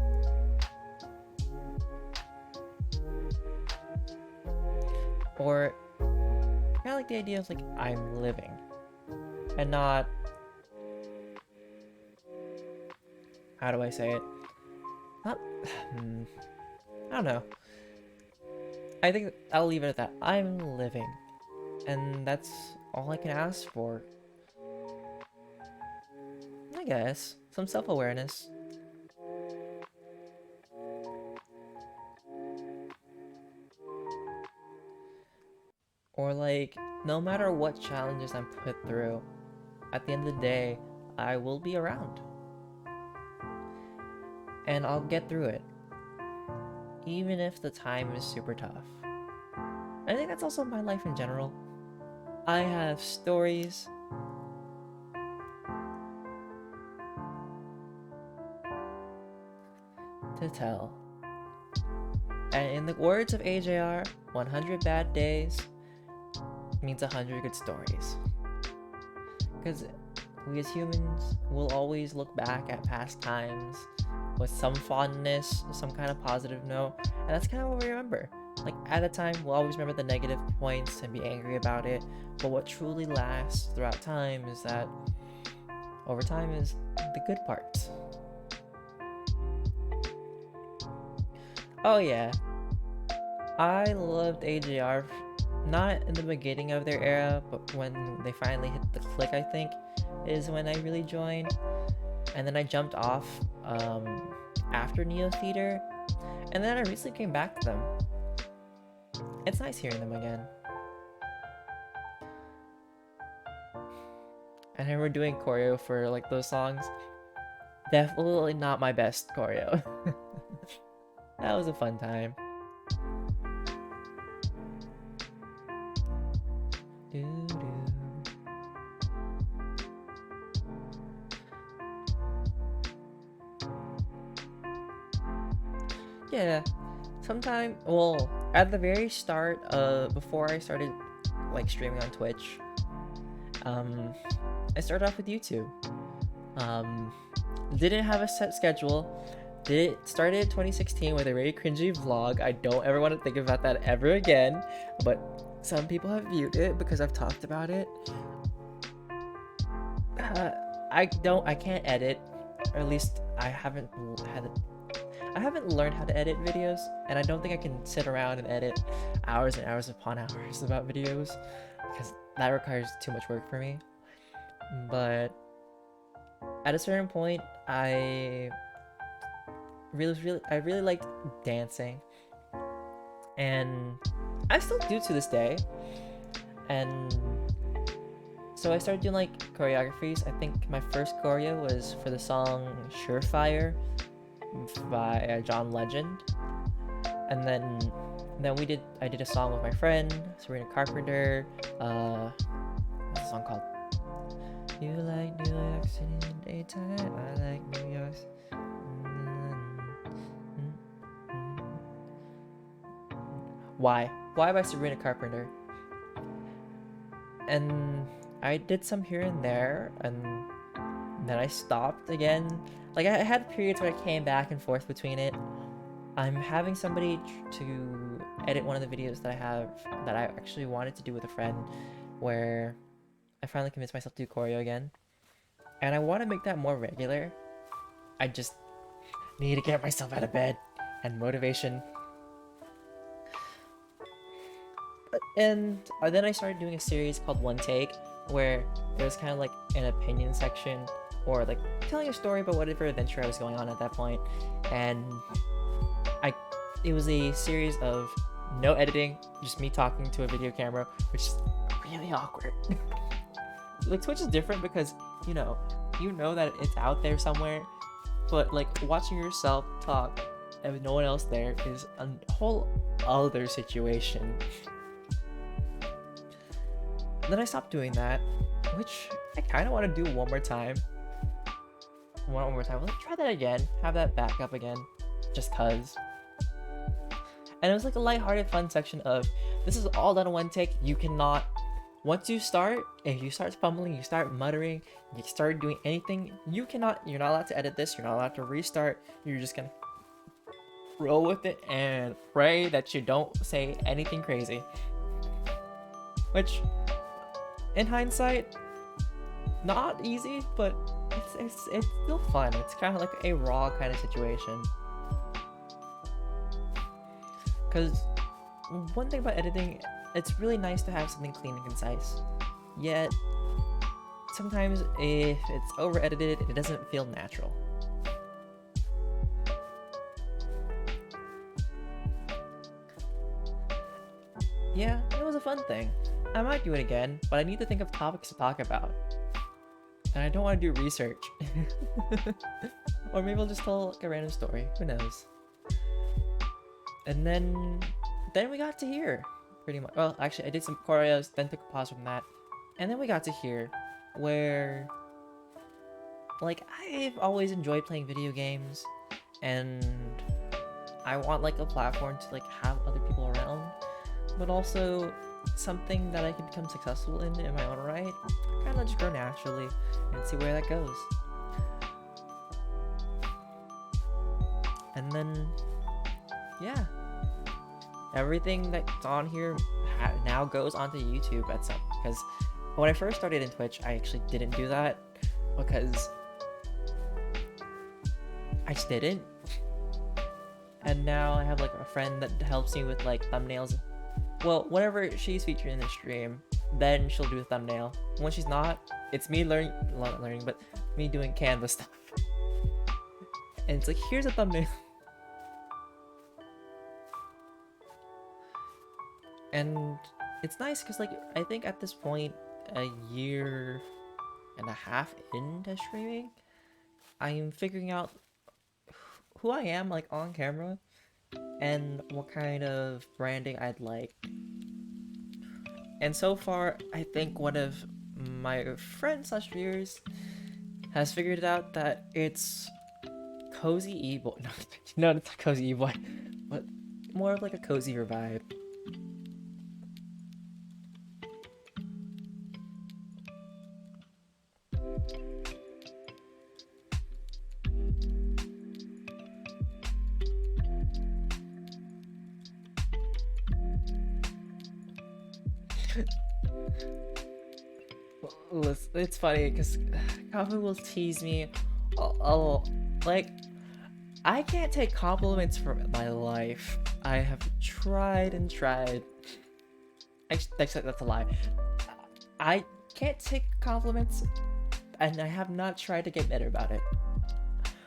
Or kind of like the idea of like I'm living and not, how do I say it? Not, I don't know. I think I'll leave it at that. I'm living, and that's all I can ask for. I guess some self-awareness. Or like, no matter what challenges I'm put through, at the end of the day, I will be around. And I'll get through it. Even if the time is super tough. I think that's also my life in general. I have stories to tell. And in the words of AJR, 100 bad days means 100 good stories. Because we as humans will always look back at past times with some fondness, some kind of positive note, and that's kind of what we remember. Like, at a time, we'll always remember the negative points and be angry about it, but what truly lasts throughout time is that over time is the good parts. Oh yeah, I loved AJR, not in the beginning of their era, but when they finally hit the click, I think, is when I really joined. And then I jumped off after Neo Theater, and then I recently came back to them. It's nice hearing them again. And I remember doing choreo for like those songs. Definitely not my best choreo. That was a fun time. Yeah, sometime, well, at the very start, before I started like streaming on Twitch, I started off with YouTube. Didn't have a set schedule. Started 2016 with a very cringy vlog. I don't ever want to think about that ever again, but some people have viewed it because I've talked about it. I can't edit, or at least I haven't learned how to edit videos, and I don't think I can sit around and edit hours and hours upon hours about videos, because that requires too much work for me. But at a certain point, I really liked dancing, and I still do to this day. And so I started doing like choreographies. I think my first choreo was for the song Surefire by John Legend, and then I did a song with my friend Serena Carpenter. What's the song called? You like New York City in the daytime, I like New York. Why? Why by Sabrina Carpenter. And I did some here and there, and then I stopped again. Like, I had periods where I came back and forth between it. I'm having somebody to edit one of the videos that I have that I actually wanted to do with a friend, where I finally convinced myself to do choreo again. And I want to make that more regular. I just need to get myself out of bed and motivation. And then I started doing a series called One Take, where it was kind of like an opinion section, or like telling a story about whatever adventure I was going on at that point. And it was a series of no editing, just me talking to a video camera, which is really awkward. Like, Twitch is different because you know that it's out there somewhere, but like watching yourself talk and with no one else there is a whole other situation. Then I stopped doing that, which I kind of want to do one more time. Let's try that again, have that back up again, just cause. And it was like a lighthearted, fun section of, this is all done in one take. You cannot, once you start, if you start fumbling, you start muttering, you start doing anything, you're not allowed to edit this, you're not allowed to restart, you're just gonna roll with it and pray that you don't say anything crazy. Which, in hindsight, not easy, but it's still fun. It's kind of like a raw kind of situation. Because one thing about editing, it's really nice to have something clean and concise. Yet, sometimes if it's over-edited, it doesn't feel natural. Yeah, it was a fun thing. I might do it again, but I need to think of topics to talk about. And I don't want to do research. Or maybe I'll just tell like a random story, who knows. And then we got to here, pretty much. Well, actually, I did some choreos, then took a pause from that. And then we got to here, where, like, I've always enjoyed playing video games, and I want, like, a platform to, like, have other people around, but also something that I can become successful in my own right. Kind of just grow naturally and see where that goes. And then, yeah. Everything that's on here now goes onto YouTube at some, because when I first started in Twitch, I actually didn't do that because I just didn't. And now I have like a friend that helps me with like thumbnails. Well, whenever she's featured in the stream, then she'll do a thumbnail. When she's not, it's me learning, but me doing Canva stuff. And it's like, here's a thumbnail. And it's nice because, like, I think at this point, a year and a half into streaming, I'm figuring out who I am, like, on camera, and what kind of branding I'd like. And so far, I think one of my friends / viewers has figured out that it's cozy e-boy. No, it's not cozy e-boy, but more of like a cozier vibe. It's funny because Kafu will tease me. Like, I can't take compliments for my life. I have tried and tried. Actually, that's a lie. I can't take compliments, and I have not tried to get better about it.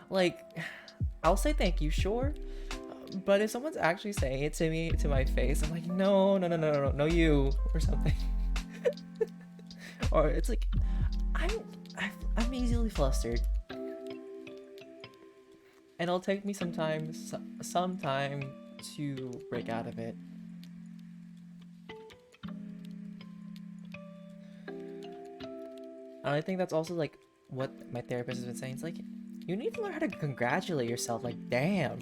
Like, I'll say thank you, sure, but if someone's actually saying it to me, to my face, I'm like, no, you, or something. Or it's like, I'm easily flustered, and it'll take me some time to break out of it. And I think that's also like what my therapist has been saying. It's like, you need to learn how to congratulate yourself. Like, damn.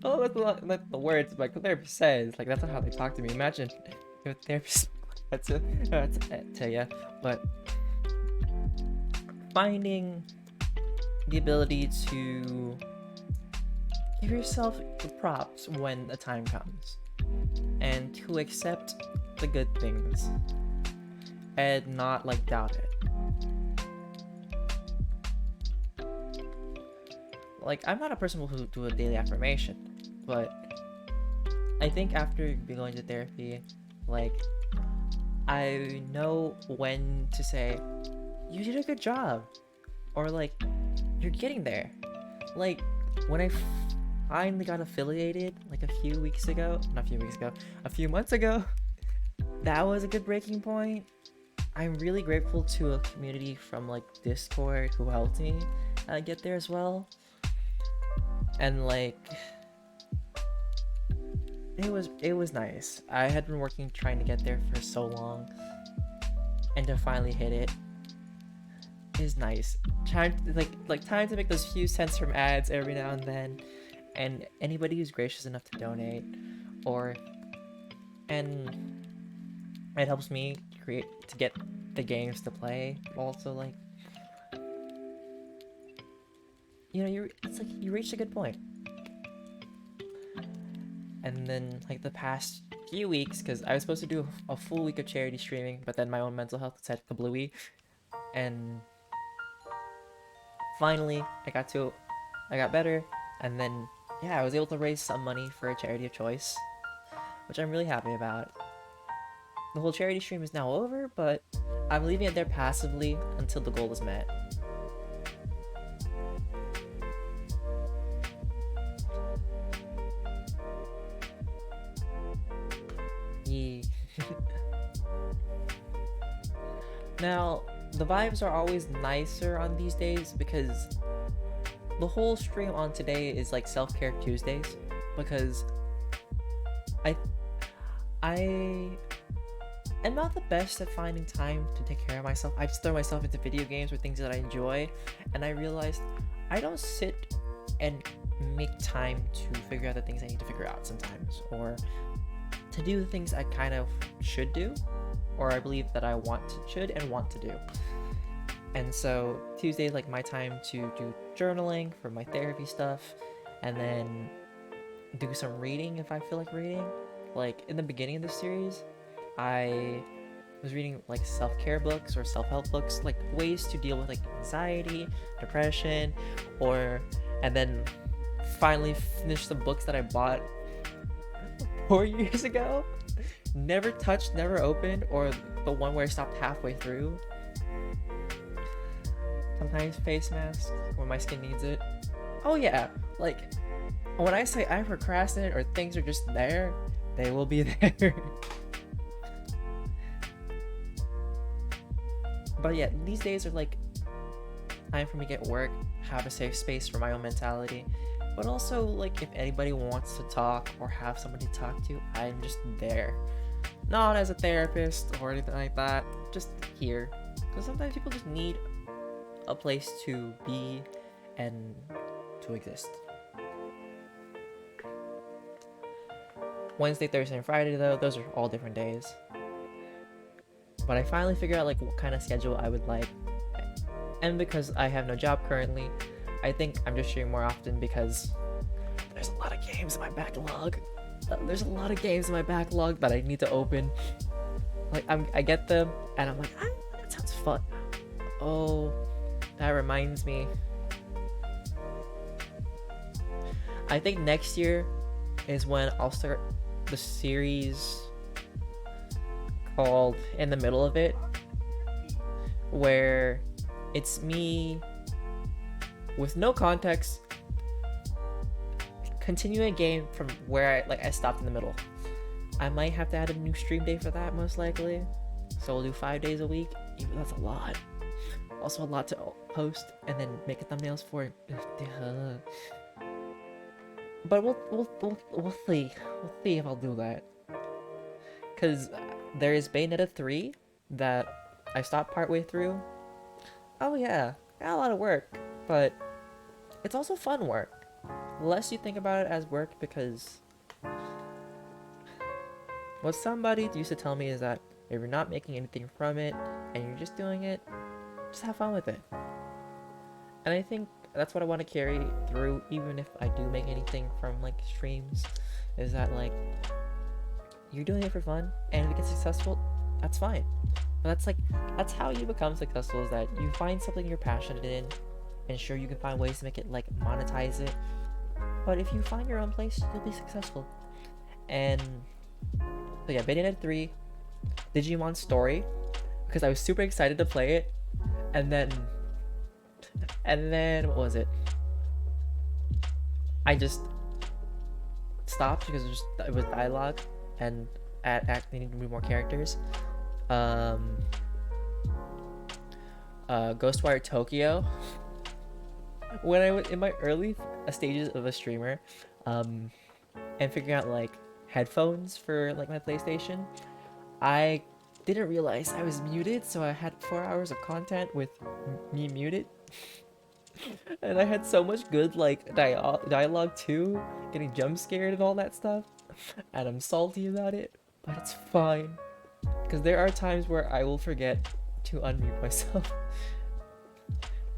Oh, that's the words my therapist says. Like, that's not how they talk to me. Imagine if a therapist that's to you. But finding the ability to give yourself the props when the time comes, and to accept the good things and not like doubt it. Like, I'm not a person who do a daily affirmation, but I think after going to therapy, like, I know when to say, you did a good job, or like, you're getting there. Like, when I finally got affiliated, like a few months ago, that was a good breaking point. I'm really grateful to a community from like Discord who helped me get there as well. And like, it was nice. I had been working trying to get there for so long, and to finally hit it is nice. Time to make those few cents from ads every now and then, and anybody who's gracious enough to donate, and it helps me get the games to play. Also, like, it's like you reached a good point. And then like the past few weeks, because I was supposed to do a full week of charity streaming, but then my own mental health set kablooey, and finally I got better, and then I was able to raise some money for a charity of choice, which I'm really happy about. The whole charity stream is now over, but I'm leaving it there passively until the goal is met. Now, the vibes are always nicer on these days because the whole stream on today is like Self-Care Tuesdays, because I am not the best at finding time to take care of myself. I just throw myself into video games or things that I enjoy, and I realized I don't sit and make time to figure out the things I need to figure out sometimes, or to do the things I kind of should do, or I believe that I should and want to do. And so Tuesday is like my time to do journaling for my therapy stuff, and then do some reading if I feel like reading. Like in the beginning of this series, I was reading like self-care books or self-help books, like ways to deal with like anxiety, depression, and then finally finish the books that I bought 4 years ago, never touched, never opened, or the one where I stopped halfway through. Sometimes face masks when my skin needs it. Oh yeah, like when I say I procrastinate or things are just there, they will be there. But yeah, these days are like time for me to get work, have a safe space for my own mentality, but also like if anybody wants to talk or have somebody to talk to, I'm just there. Not as a therapist or anything like that, just here. Because sometimes people just need a place to be and to exist. Wednesday, Thursday, and Friday though, those are all different days. But I finally figured out like what kind of schedule I would like. And because I have no job currently, I think I'm just streaming more often because there's a lot of games in my backlog. That I need to open. Like I get them and I'm like, that sounds fun. Oh, that reminds me. I think next year is when I'll start the series called In the Middle of It, where it's me with no context continuing a game from where I stopped in the middle. I might have to add a new stream day for that, most likely. So we'll do 5 days a week. Even that's a lot. Also a lot to post and then make thumbnails for it. But we'll see. We'll see if I'll do that. Cause there is Bayonetta 3 that I stopped partway through. Oh yeah, got a lot of work, but it's also fun work. less you think about it as work, because what somebody used to tell me is that if you're not making anything from it and you're just doing it, just have fun with it. And I think that's what I want to carry through, even if I do make anything from like streams, is that like you're doing it for fun, and if it gets successful, that's fine. But that's how you become successful, is that you find something you're passionate in, and sure, you can find ways to make it, like, monetize it, but if you find your own place, you'll be successful. And so yeah, Bayonetta 3, Digimon Story, because I was super excited to play it, and then what was it? I just stopped because it was dialogue, and they needed to move more characters. Ghostwire Tokyo. When I was in my early stages of a streamer, and figuring out like headphones for like my PlayStation, I didn't realize I was muted, so I had 4 hours of content with me muted. And I had so much good like dialogue too, getting jump scared and all that stuff, and I'm salty about it, but it's fine, because there are times where I will forget to unmute myself.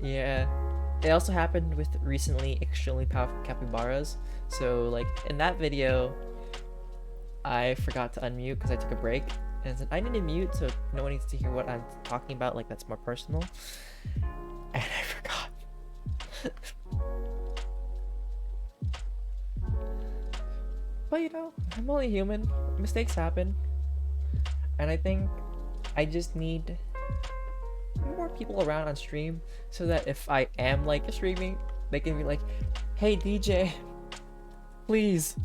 Yeah, it also happened with recently extremely powerful capybaras. So like in that video, I forgot to unmute because I took a break, and said I need to mute so no one needs to hear what I'm talking about, like that's more personal, and I forgot. But you know, I'm only human, mistakes happen, and I think I just need more people around on stream, so that if I am like streaming, they can be like, hey DJ, please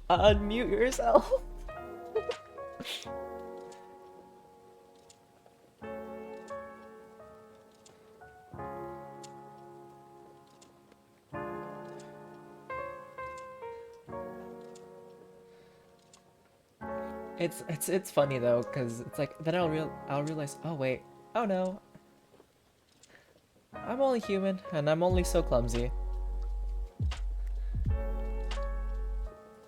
unmute yourself. It's funny though, because it's like then I'll realize, oh wait, oh no, I'm only human and I'm only so clumsy.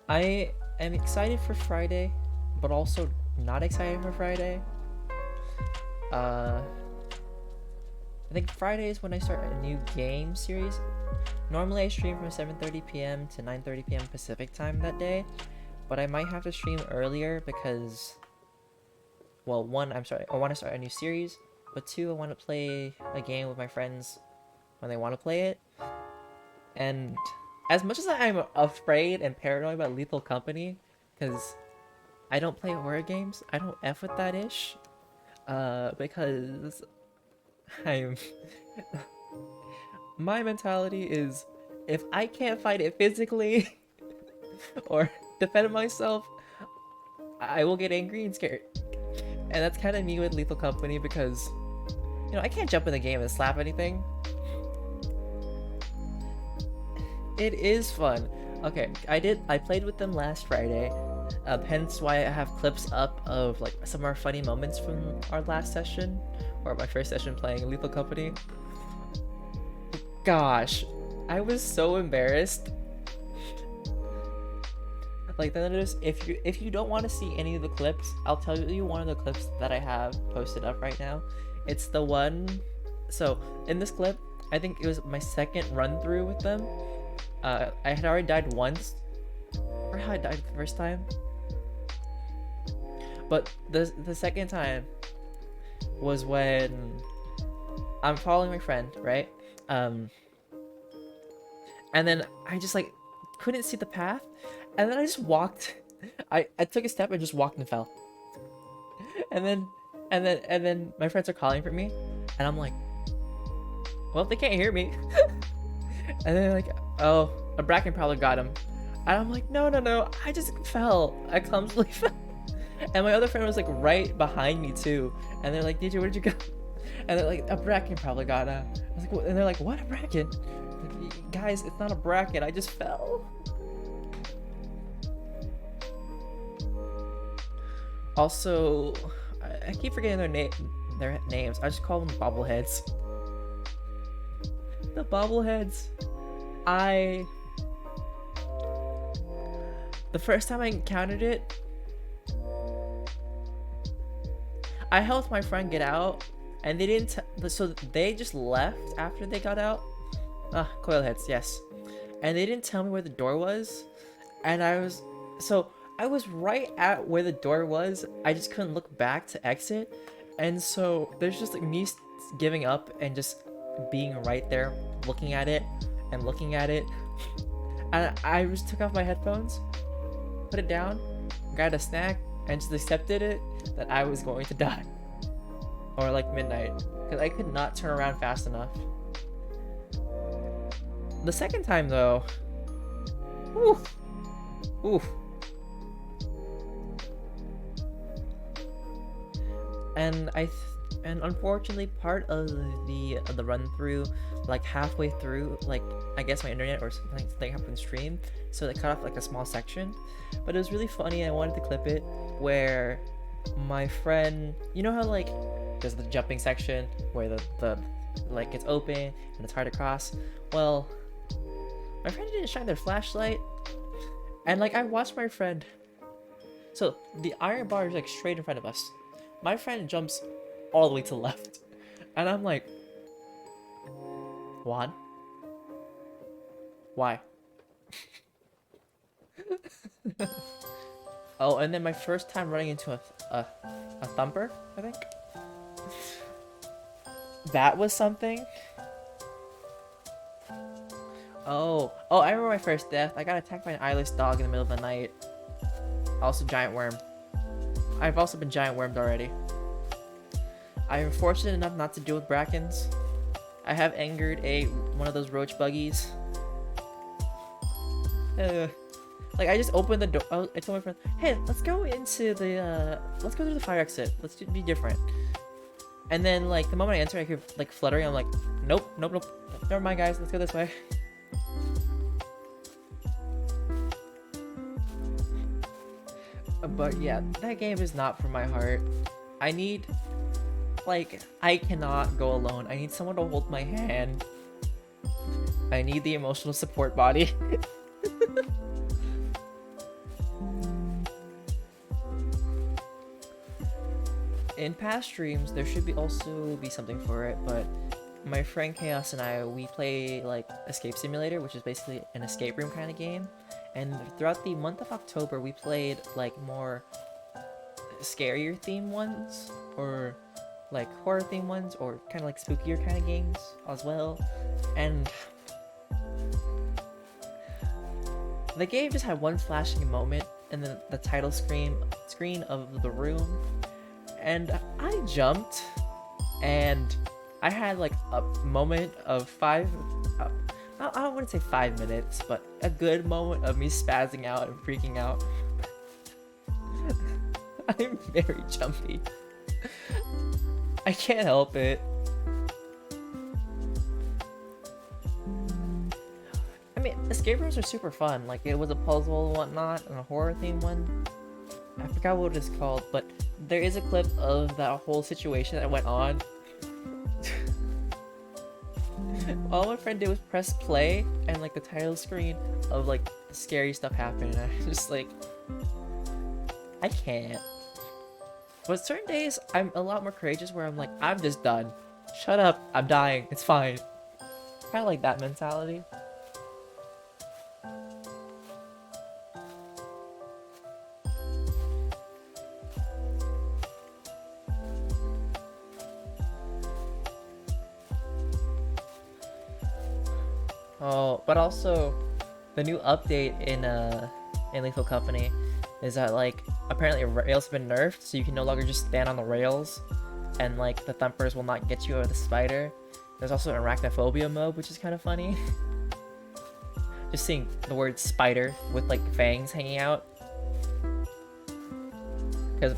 I am excited for Friday, but also not excited for Friday. I think Friday is when I start a new game series. Normally I stream from 7:30 p.m. to 9:30 p.m. Pacific time that day, but I might have to stream earlier because, well, one, I want to start a new series, but two, I want to play a game with my friends when they want to play it. And as much as I'm afraid and paranoid about Lethal Company, because I don't play horror games, I don't F with that ish, because I'm my mentality is, if I can't fight it physically or defend myself, I will get angry and scared. And that's kind of me with Lethal Company, because you know, I can't jump in the game and slap anything. It is fun. Okay, I played with them last Friday, hence why I have clips up of like some of our funny moments from our last session, or my first session playing Lethal Company. Gosh, I was so embarrassed. Like, then there's, if you don't want to see any of the clips, I'll tell you one of the clips that I have posted up right now. It's the one, so in this clip, I think it was my second run through with them. I had already died once, or how I died the first time, but the second time was when I'm following my friend, right? And then I just like couldn't see the path, and then I just walked. I took a step and just walked and fell. And then my friends are calling for me, and I'm like, well, they can't hear me. And they're like, oh, a bracken probably got him. And I'm like, no, I just fell. I clumsily fell. And my other friend was like right behind me too. And they're like, DJ, where'd you go? And they're like, a bracken probably got him. I was like, what? And they're like, what, a bracken? Like, guys, it's not a bracken, I just fell. Also, I keep forgetting their names. I just call them bobbleheads. The bobbleheads. The first time I encountered it, I helped my friend get out, and they didn't. So they just left after they got out. Coil heads, yes. And they didn't tell me where the door was, and I was right at where the door was. I just couldn't look back to exit, and so there's just like me giving up and just being right there, looking at it and looking at it. And I just took off my headphones, put it down, grabbed a snack, and just accepted it that I was going to die. Or like midnight, because I could not turn around fast enough. The second time though, oof. And unfortunately, part of the run through, like halfway through, like I guess my internet or something happened in stream, so they cut off like a small section. But it was really funny. I wanted to clip it where my friend, you know how like there's the jumping section where the like it's open and it's hard to cross. Well, my friend didn't shine their flashlight, and like I watched my friend. So the iron bar is like straight in front of us. My friend jumps all the way to the left, and I'm like, Juan, why? Oh, and then my first time running into a thumper, I think. That was something. Oh, I remember my first death. I got attacked by an eyeless dog in the middle of the night. Also giant worm. I've also been giant wormed already. I am fortunate enough not to deal with brackens. I have angered one of those roach buggies. Like I just opened the door. I told my friend, "Hey, let's go into the let's go through the fire exit. Let's be different." And then like the moment I enter, I hear like fluttering. I'm like, "Nope. Never mind, guys. Let's go this way." But yeah, that game is not for my heart. I need, like, I cannot go alone. I need someone to hold my hand. I need the emotional support body. In past streams, there should also be something for it, but my friend Chaos and I, we play like Escape Simulator, which is basically an escape room kind of game. And throughout the month of October, we played like more scarier themed ones, or like horror themed ones, or kind of like spookier kind of games as well. And the game just had one flashing moment, and then the title screen of the room, and I jumped, and I had like a moment of I wouldn't say 5 minutes, but a good moment of me spazzing out and freaking out. I'm very jumpy. I can't help it. I mean, escape rooms are super fun. Like, it was a puzzle and whatnot, and a horror theme one. I forgot what it's called, but there is a clip of that whole situation that went on. All my friend did was press play, and like the title screen of like the scary stuff happened, and I was just like, I can't. But certain days I'm a lot more courageous, where I'm like, I'm just done. Shut up, I'm dying, it's fine. Kind of like that mentality. Oh, but also, the new update in Lethal Company is that like apparently rails have been nerfed, so you can no longer just stand on the rails, and like the thumpers will not get you over the spider. There's also an arachnophobia mode, which is kind of funny. Just seeing the word spider with like fangs hanging out. Because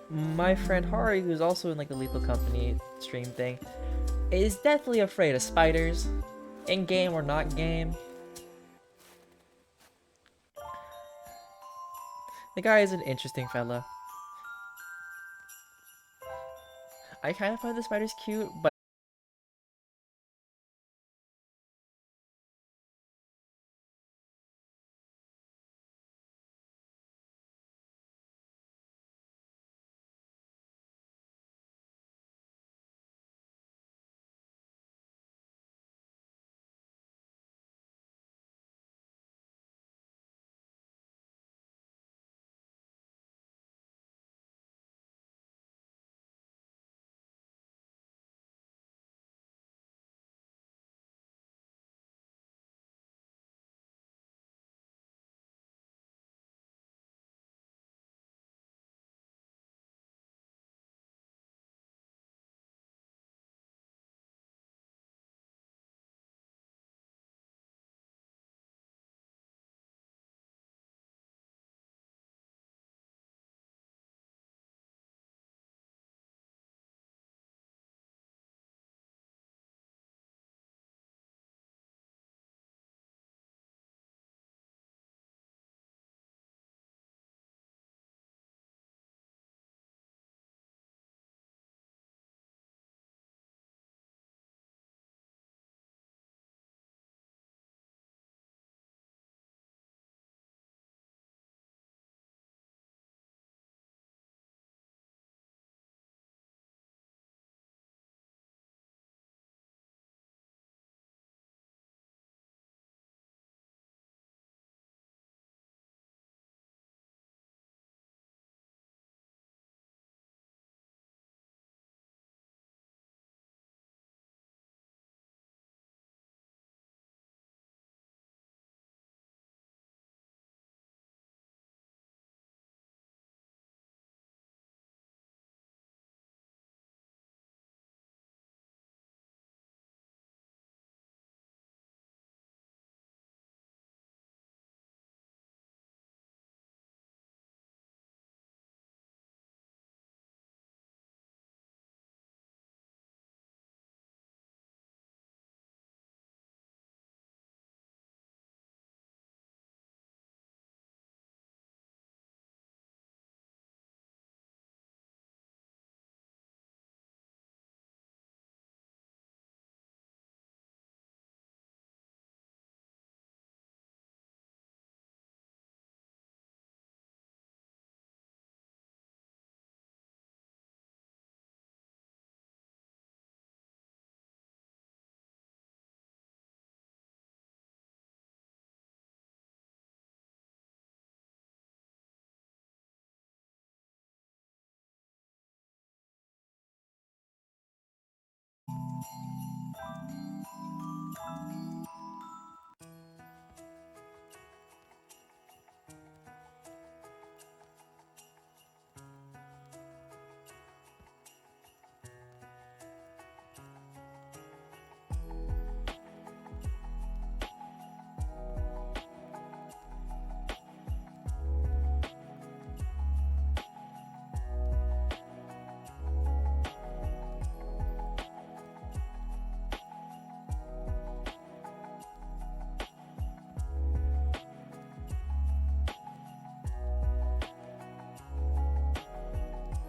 my friend Hari, who's also in like the Lethal Company stream thing, is deathly afraid of spiders. In game or not game. The guy is an interesting fella. I kind of find the spiders cute, but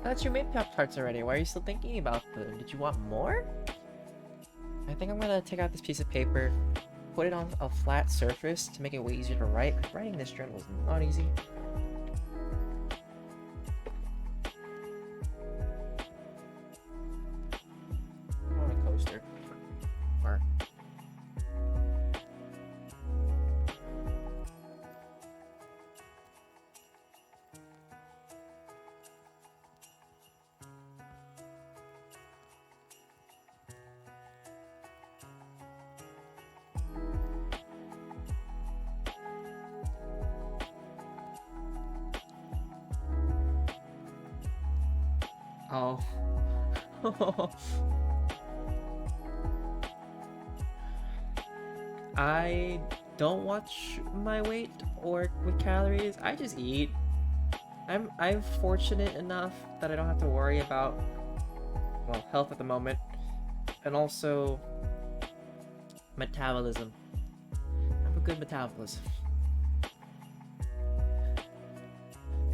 I thought you made Pop-Tarts already. Why are you still thinking about them? Did you want more? I think I'm gonna take out this piece of paper, put it on a flat surface to make it way easier to write. Writing this journal is not easy. On a coaster. Or oh. I don't watch my weight or with calories. I just eat. I'm fortunate enough that I don't have to worry about, well, health at the moment, and also metabolism. I have a good metabolism.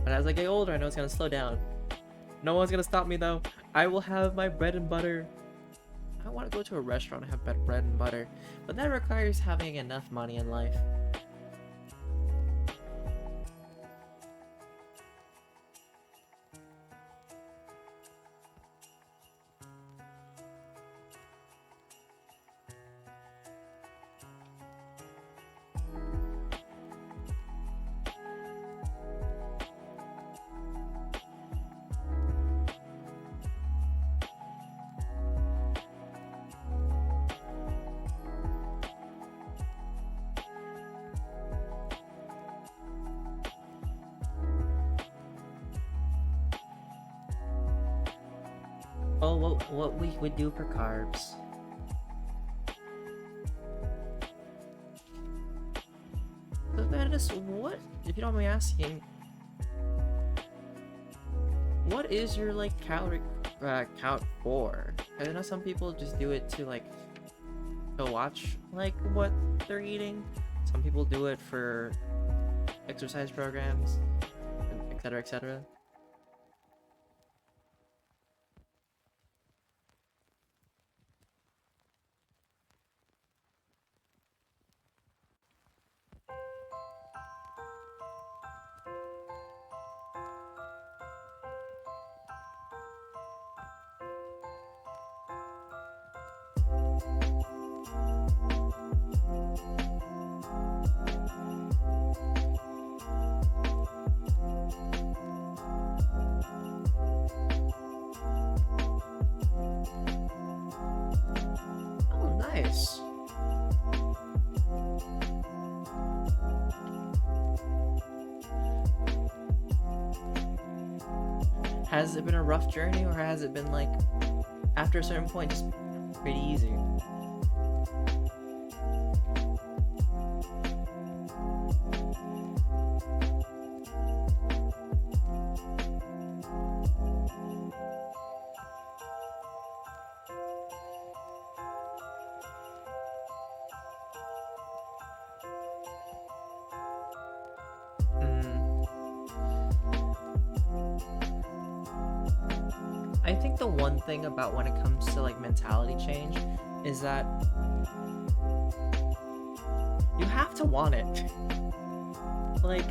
But as I get older, I know it's gonna slow down. No one's gonna stop me though. I will have my bread and butter. I want to go to a restaurant and have bread and butter, but that requires having enough money in life. Oh, what we would do for carbs. So Madness, what, if you don't mind me asking, what is your like calorie count for? I know some people just do it to like to watch like what they're eating. Some people do it for exercise programs, etc., etc. Oh, nice. Has it been a rough journey, or has it been like, after a certain point, just pretty easy? I think the one thing about when it comes to like mentality change is that you have to want it. Like,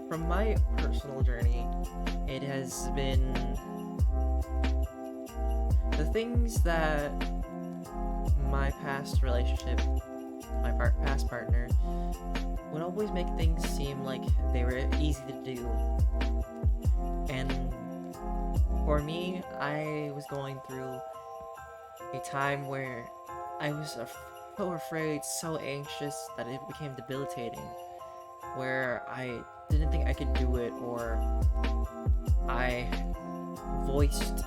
from my personal journey, it has been the things that my past relationship, my past partner, would always make things seem like they were easy to do. And for me, I was going through a time where I was so afraid, so anxious that it became debilitating, where I didn't think I could do it, or I voiced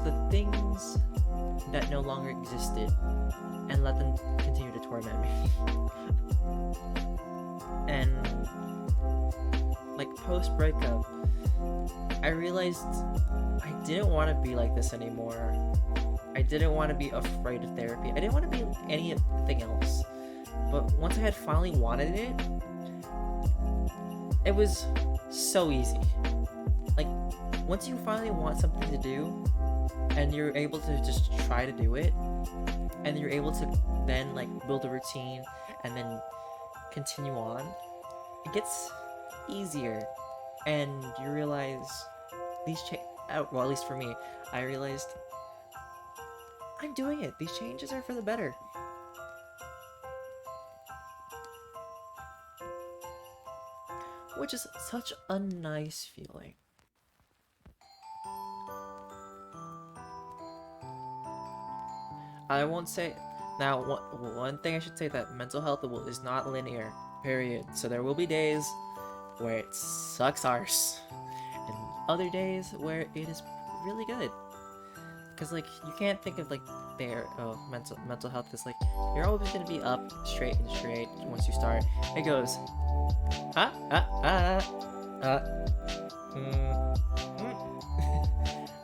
the things that no longer existed and let them continue to torment me. And like post breakup, I realized I didn't want to be like this anymore. I didn't want to be afraid of therapy. I didn't want to be anything else. But once I had finally wanted it, it was so easy. Like, once you finally want something to do, and you're able to just try to do it, and you're able to then like build a routine and then continue on, it gets easier, and you realize well, at least for me, I realized I'm doing it. These changes are for the better. Which is such a nice feeling. I won't say... Now, one thing I should say, that mental health is not linear, period. So there will be days where it sucks arse, and other days where it is really good. Because, like, you can't think of, like, mental health is like, you're always gonna be up straight and straight once you start. It goes,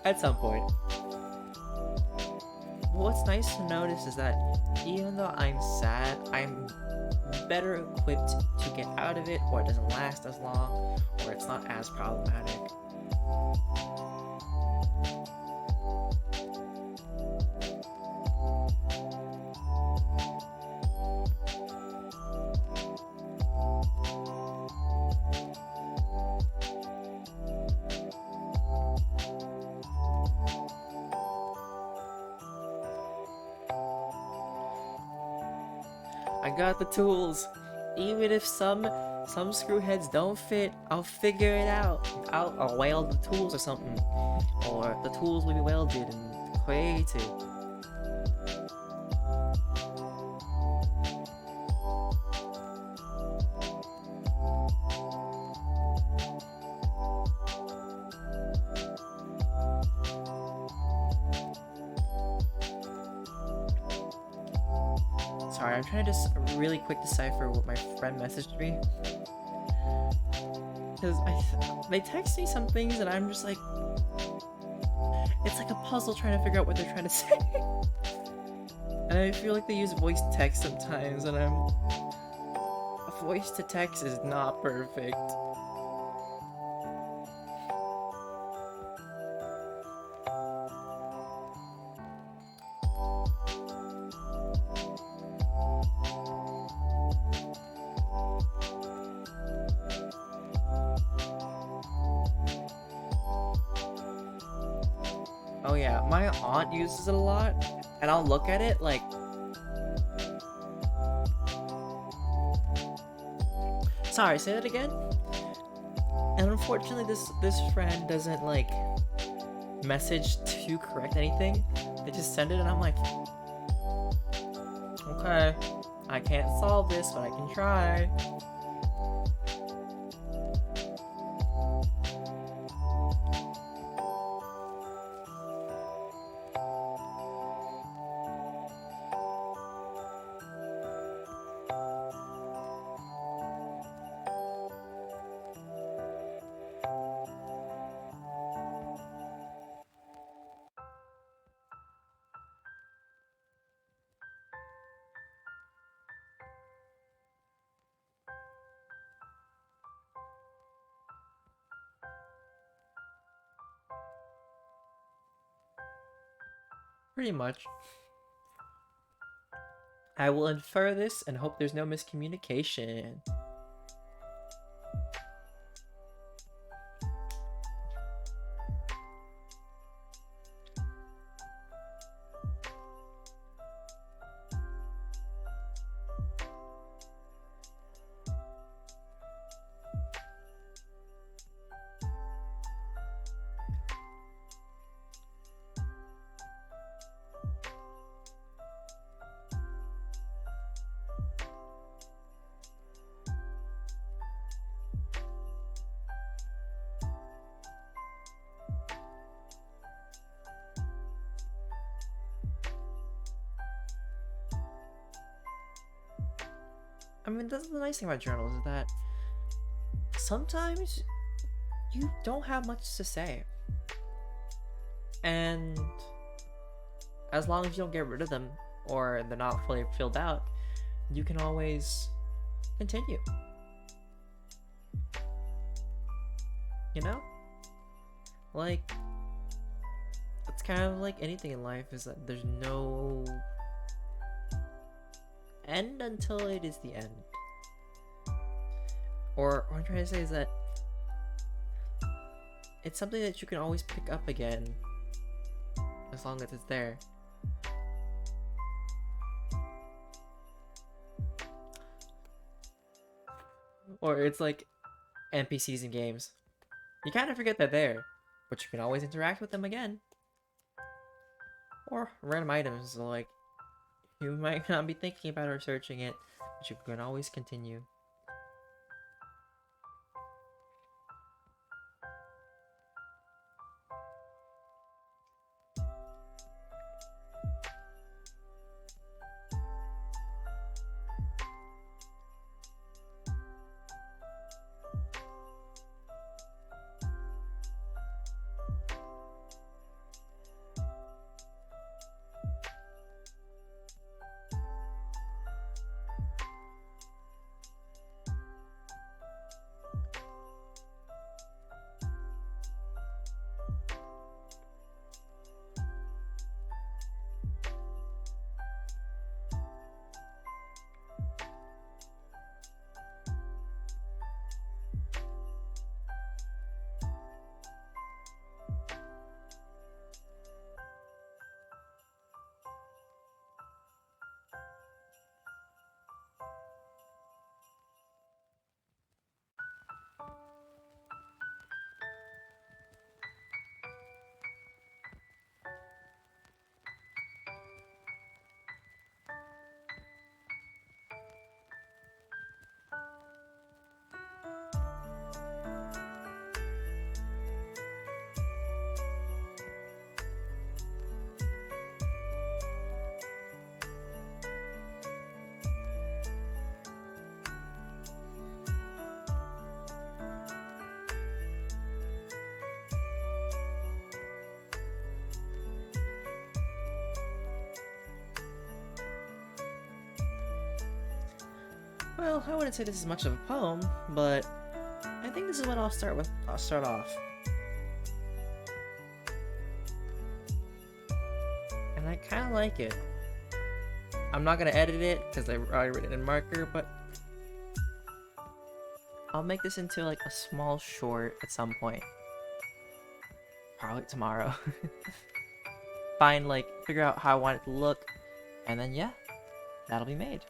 at some point. What's nice to notice is that even though I'm sad, I'm better equipped to get out of it, or it doesn't last as long, or it's not as problematic. I got the tools. Even if some screw heads don't fit, I'll figure it out. I'll weld the tools or something. Or the tools will be welded and created. Sorry, I'm trying to just really quick decipher what my friend messaged me. Because they text me some things and I'm just like... It's like a puzzle trying to figure out what they're trying to say. And I feel like they use voice text sometimes, and voice to text is not perfect. Oh yeah, my aunt uses it a lot, and I'll look at it like... Sorry, say that again? And unfortunately this friend doesn't like message to correct anything. They just send it and I'm like, okay, I can't solve this, but I can try. Pretty much. I will infer this and hope there's no miscommunication. I mean, that's the nice thing about journals, is that sometimes you don't have much to say. And as long as you don't get rid of them, or they're not fully filled out, you can always continue. You know? Like, it's kind of like anything in life, is that there's no end until it is the end. Or what I'm trying to say is that it's something that you can always pick up again as long as it's there. Or it's like NPCs in games. You kind of forget they're there, but you can always interact with them again. Or random items, like you might not be thinking about or searching it, but you can always continue. Well, I wouldn't say this is much of a poem, but I think this is what I'll start with. I'll start off. And I kind of like it. I'm not gonna edit it because I already written it in marker, but I'll make this into like a small short at some point. Probably tomorrow. Figure out how I want it to look, and then yeah, that'll be made.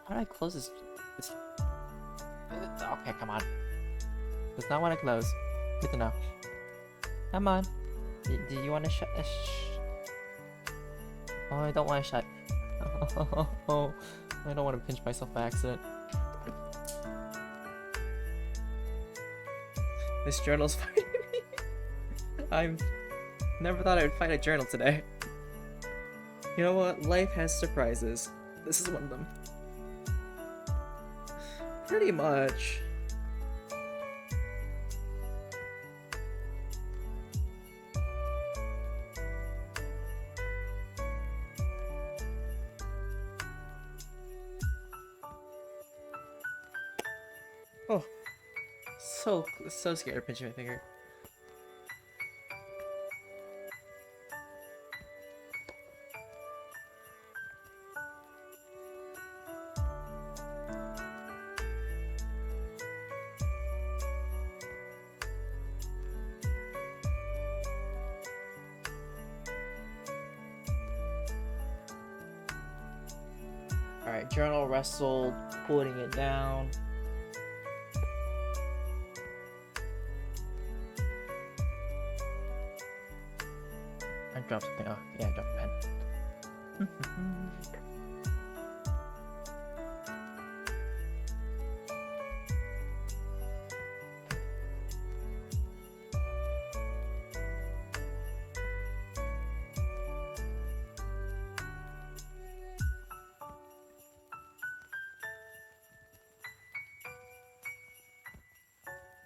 How do I close this? Okay, come on. Does not want to close. Good to know. Come on. Do you want to shut? Oh, I don't want to shut. Oh, I don't want to pinch myself by accident. This journal's fighting me. I've never thought I would fight a journal today. You know what? Life has surprises. This is one of them. Pretty much. Oh, so scared of pinching my finger. Alright, journal wrestled, putting it down. I dropped something. Oh, yeah, I dropped a pen.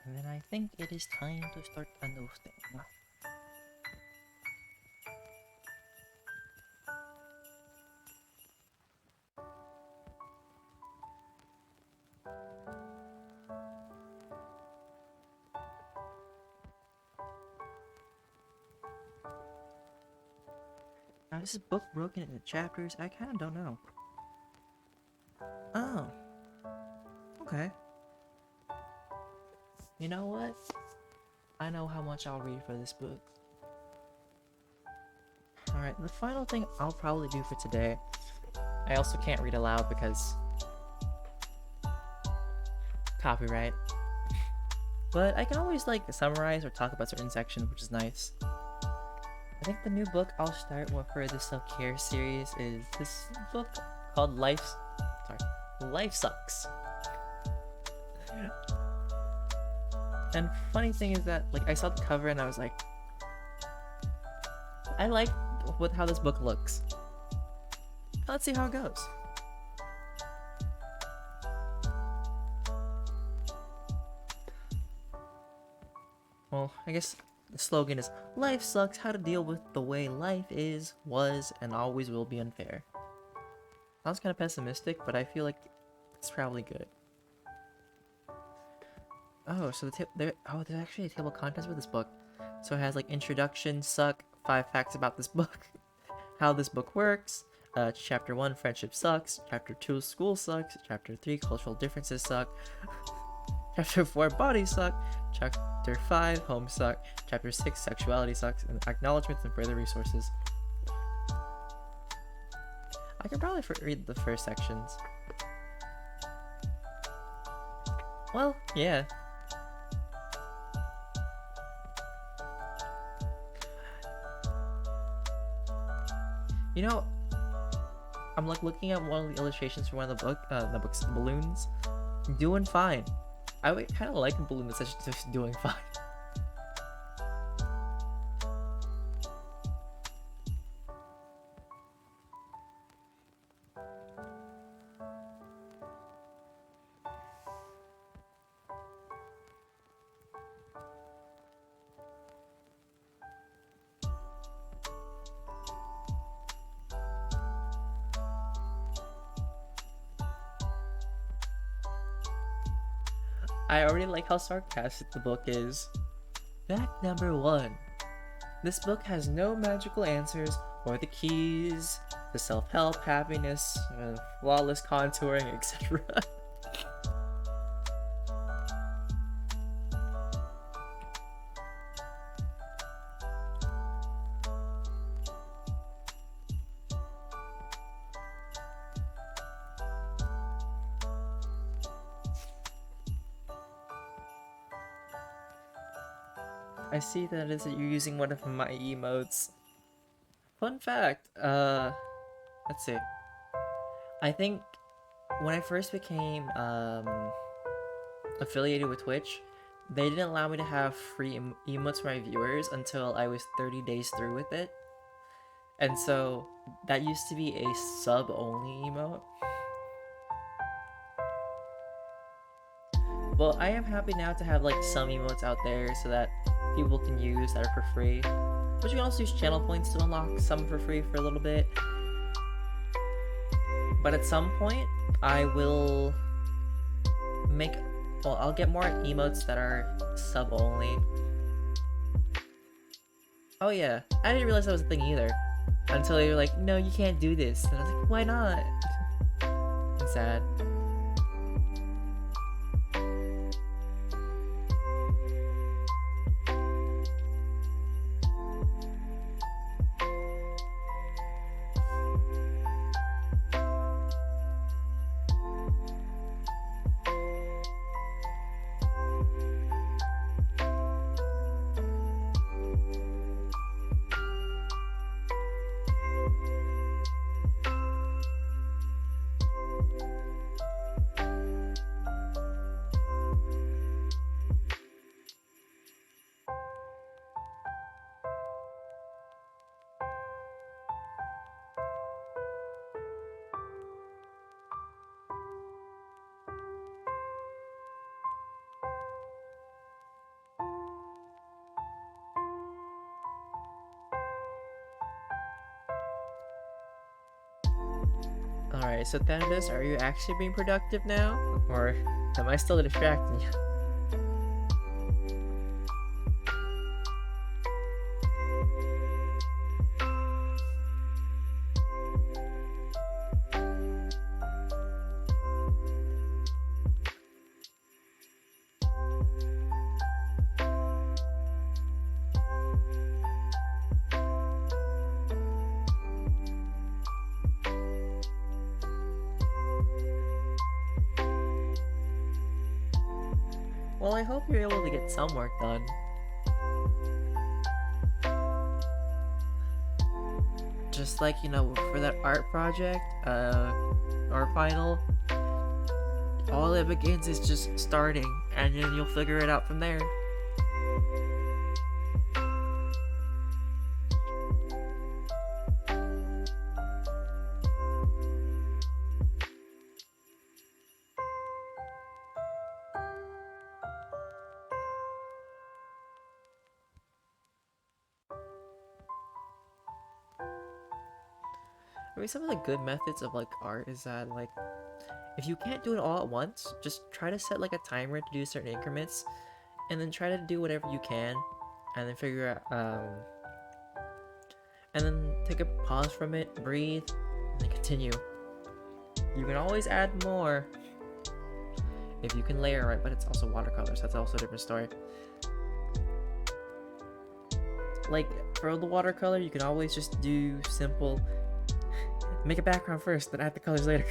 And then I think it is time to start a new thing. Is this book broken into chapters? I kind of don't know. Oh. Okay. You know what? I know how much I'll read for this book. Alright, the final thing I'll probably do for today. I also can't read aloud because copyright. But I can always like summarize or talk about certain sections, which is nice. I think the new book I'll start with for the Selfcare series is this book called Life Sucks. And funny thing is that like I saw the cover and I was like, I like how this book looks. Let's see how it goes. Well, I guess the slogan is, life sucks, how to deal with the way life is, was, and always will be unfair. Sounds kind of pessimistic, but I feel like it's probably good. Oh, so there's actually a table of contents for this book. So it has like introduction, suck, 5 facts about this book, how this book works, chapter 1, friendship sucks, chapter 2, school sucks, chapter 3, cultural differences suck, chapter 4, bodies suck, chapter 5, home suck, chapter 6, sexuality sucks, and acknowledgements and further resources. I can probably read the first sections. Well, yeah. You know, I'm like looking at one of the illustrations for one of the book's balloons. Doing fine. I would kind of like a balloon that's just doing fine. I already like how sarcastic the book is. Fact number 1. This book has no magical answers or the keys to self-help, happiness, flawless contouring, etc. I see that you're using one of my emotes. Fun fact, let's see. I think when I first became affiliated with Twitch, they didn't allow me to have free emotes for my viewers until I was 30 days through with it. And so that used to be a sub-only emote. Well, I am happy now to have like some emotes out there so that people can use that are for free. But you can also use channel points to unlock some for free for a little bit. But at some point, I will I'll get more emotes that are sub-only. Oh yeah, I didn't realize that was a thing either. Until they were like, no, you can't do this. And I was like, why not? I'm sad. Alright, so Thanatos, are you actually being productive now? Or am I still distracting you? Well, I hope you're able to get some work done. Just like, you know, for that art project, art final, all it begins is just starting, and then you'll figure it out from there. I mean, some of the good methods of like art is that like if you can't do it all at once, just try to set like a timer to do certain increments, and then try to do whatever you can, and then figure out and then take a pause from it, breathe, and then continue. You can always add more if you can layer right, but it's also watercolors. That's also a different story. Like for the watercolor, you can always just do simple. Make a background first, then add the colors later.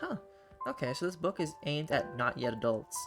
Huh. Okay, so this book is aimed at not yet adults.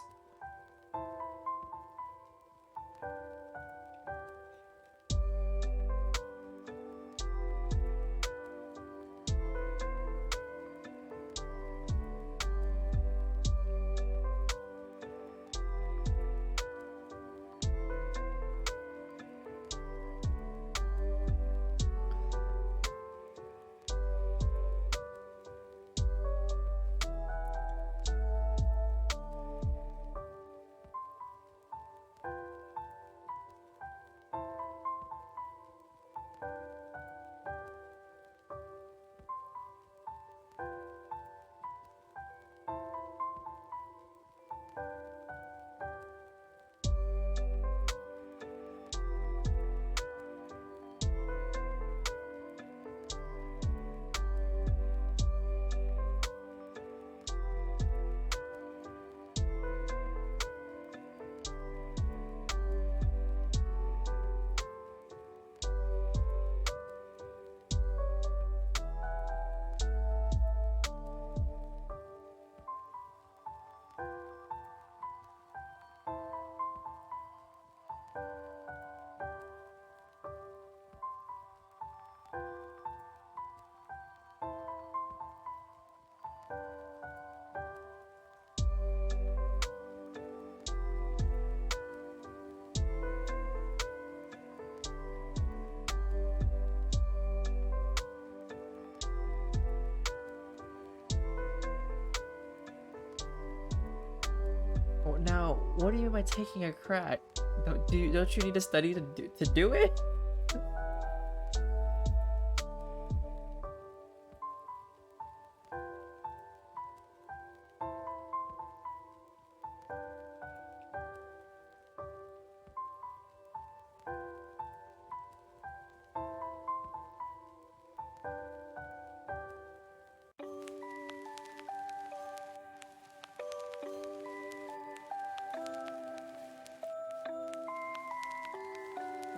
Now, what do you mean by taking a crack? Don't you need to study to do it?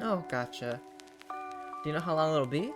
Oh, gotcha. Do you know how long it'll be?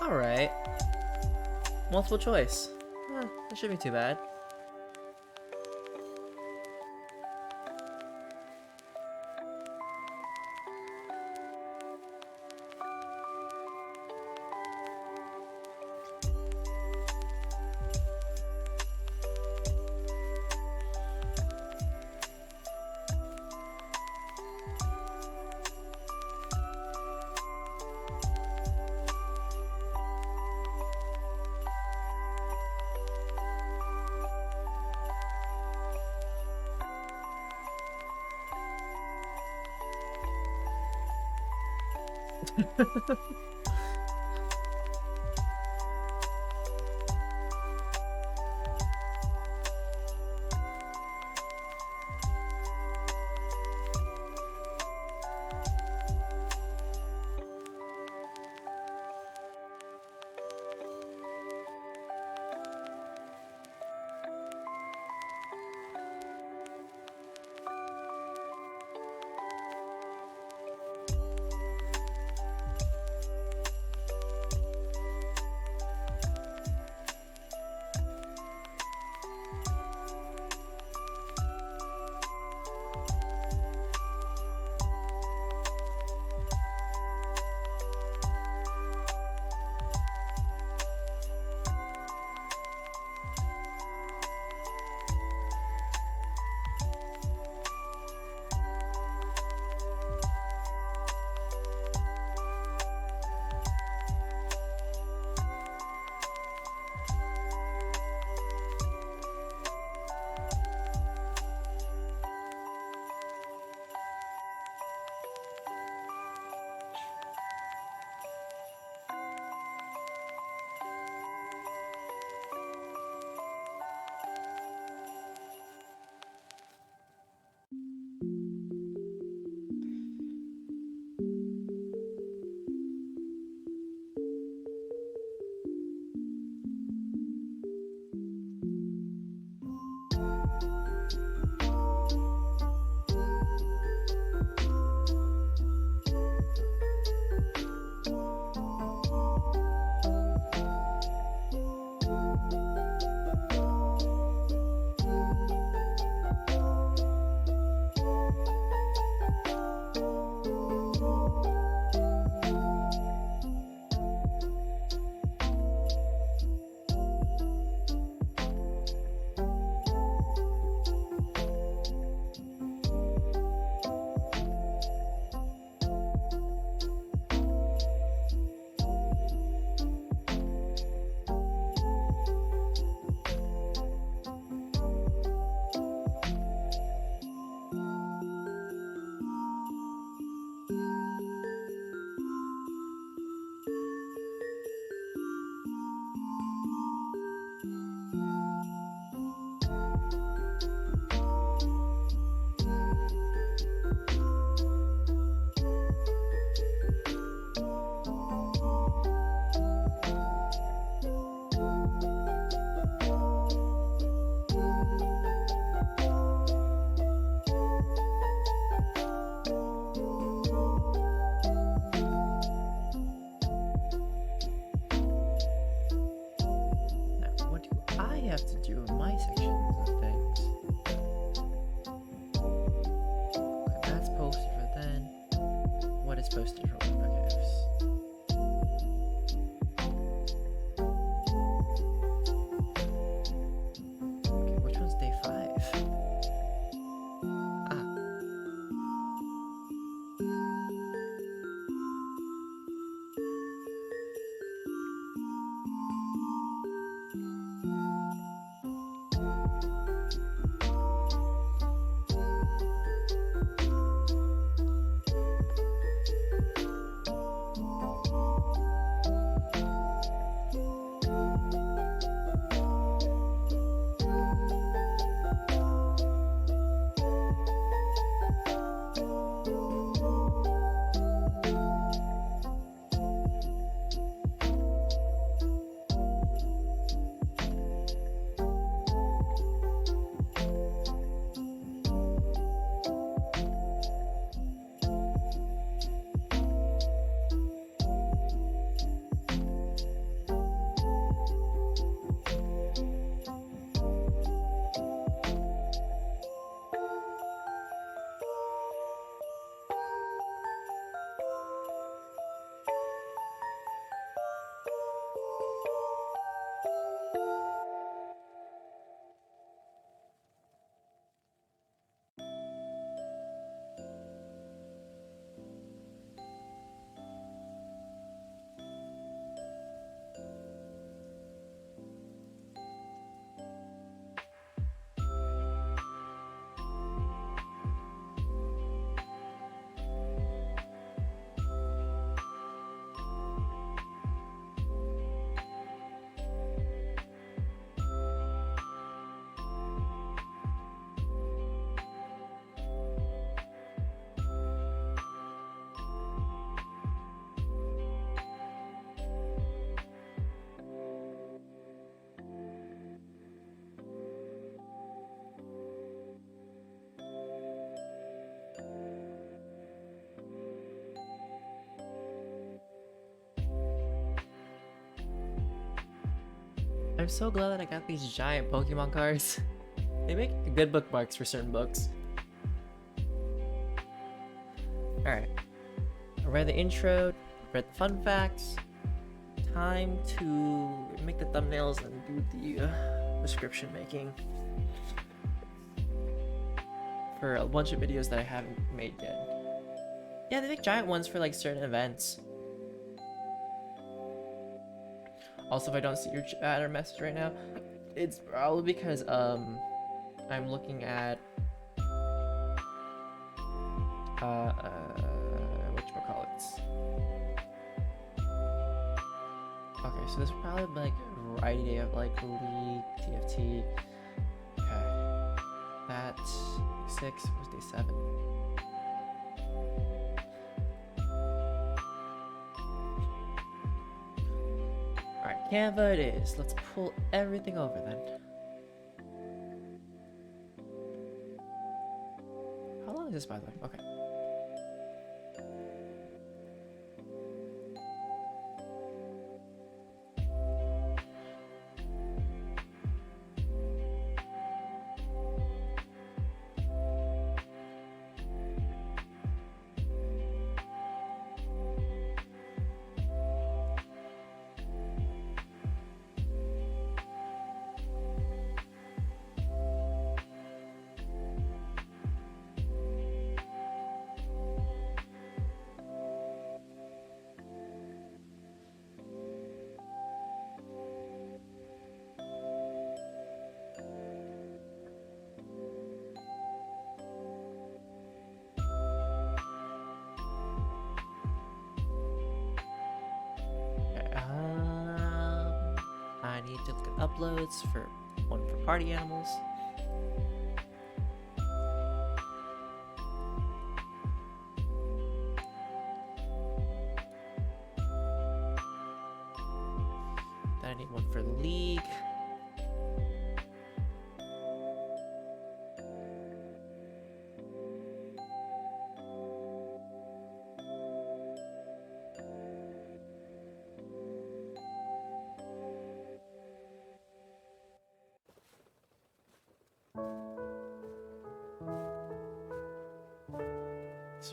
Alright. Multiple choice. That shouldn't be too bad. have to do in my sections of things. Okay, that's posted for then. What is posted for webpackers? Okay, which one's day 5? Ah. I'm so glad that I got these giant Pokemon cards. They make good bookmarks for certain books. Alright. I read the intro, read the fun facts. Time to make the thumbnails and do the description making for a bunch of videos that I haven't made yet. Yeah, they make giant ones for like certain events. Also, if I don't see your chat or message right now, it's probably because I'm looking at whatchamacallits. Okay, so this is probably like right day of like League, TFT. Okay. That 6 was day 7. Alright, Canva it is. Let's pull everything over then. How long is this, by the way? Okay. I need to look at uploads for one for party animals. Then I need one for the league.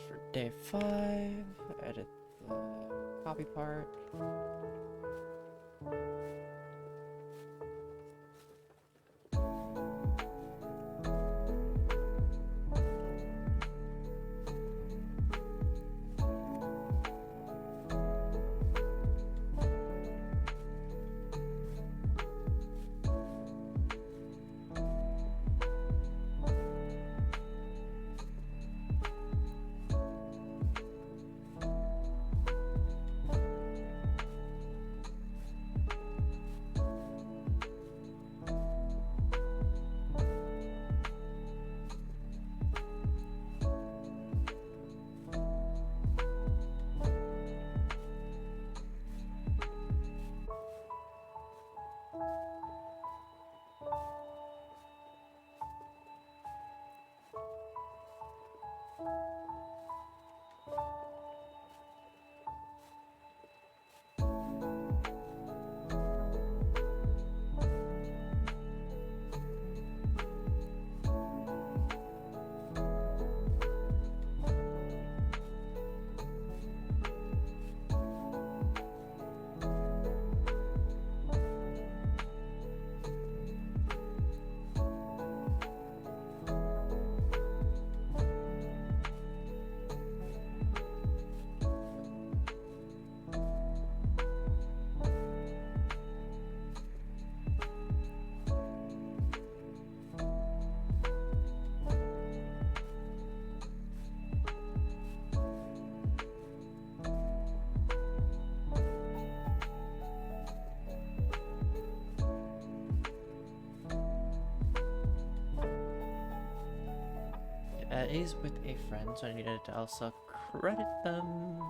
For day 5, edit the copy part. Is with a friend, so I needed to also credit them.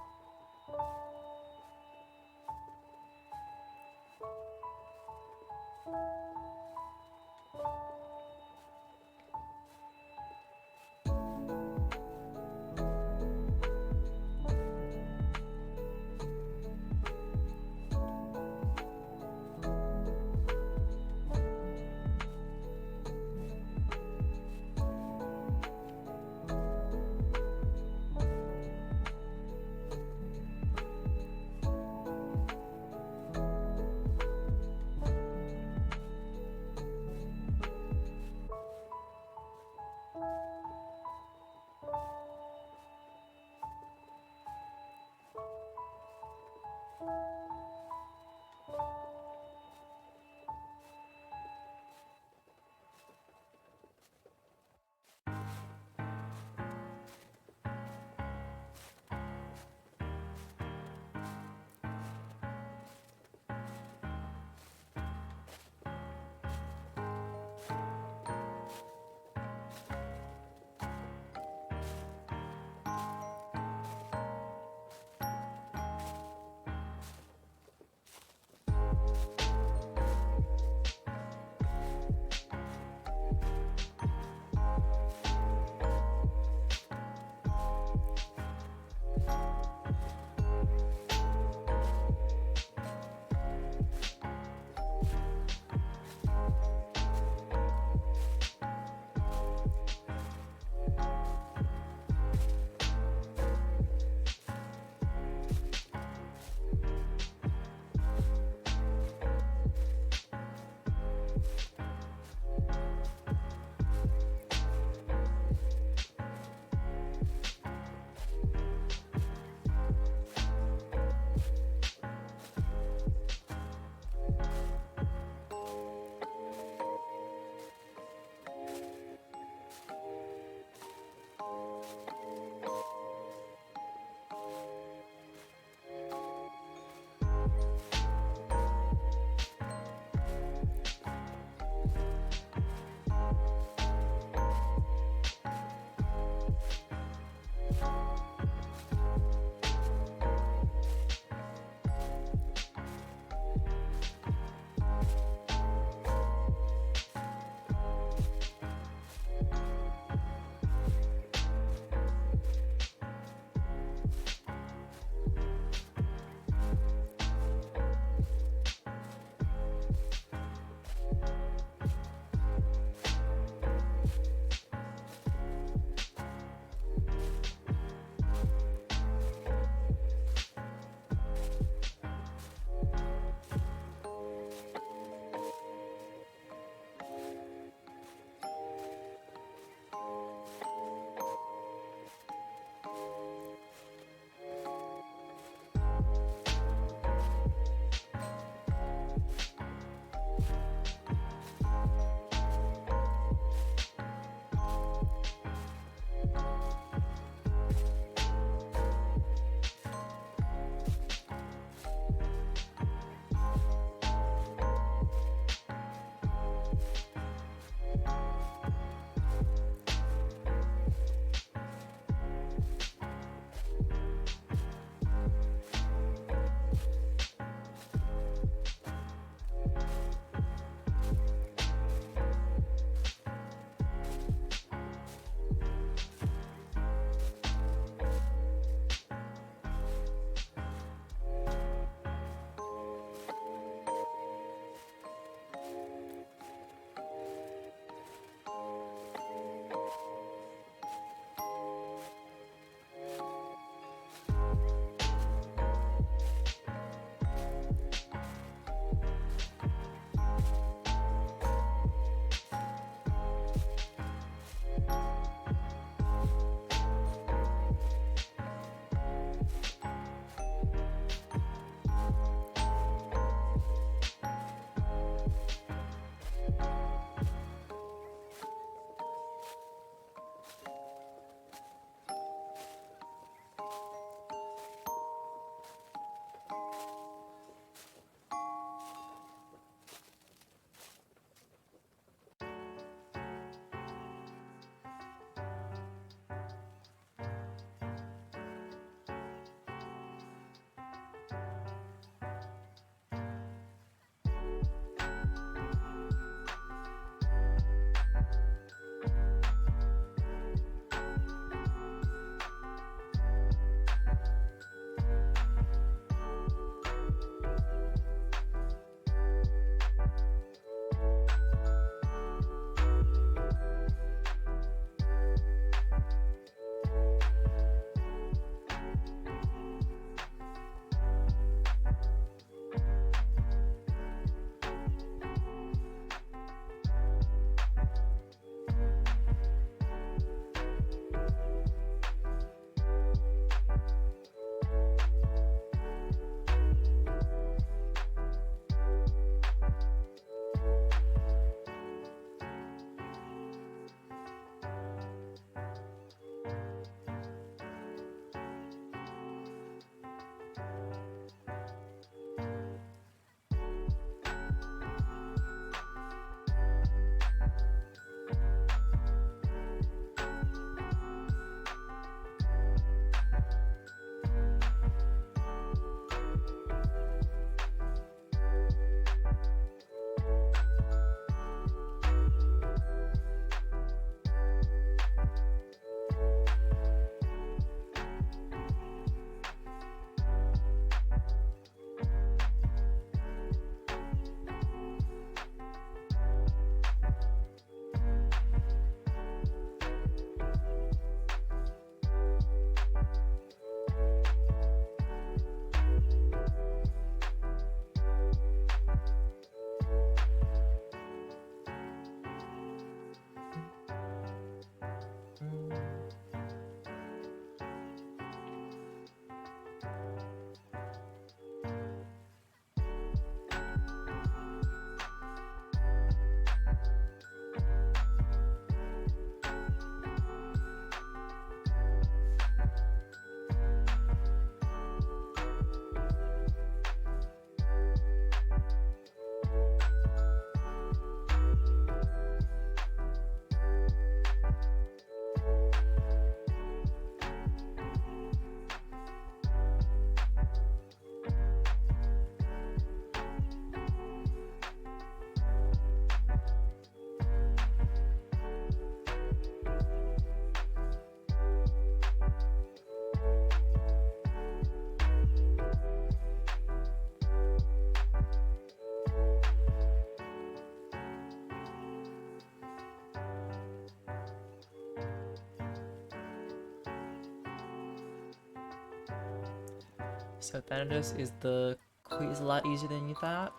So Thanatos, is the quiz a lot easier than you thought?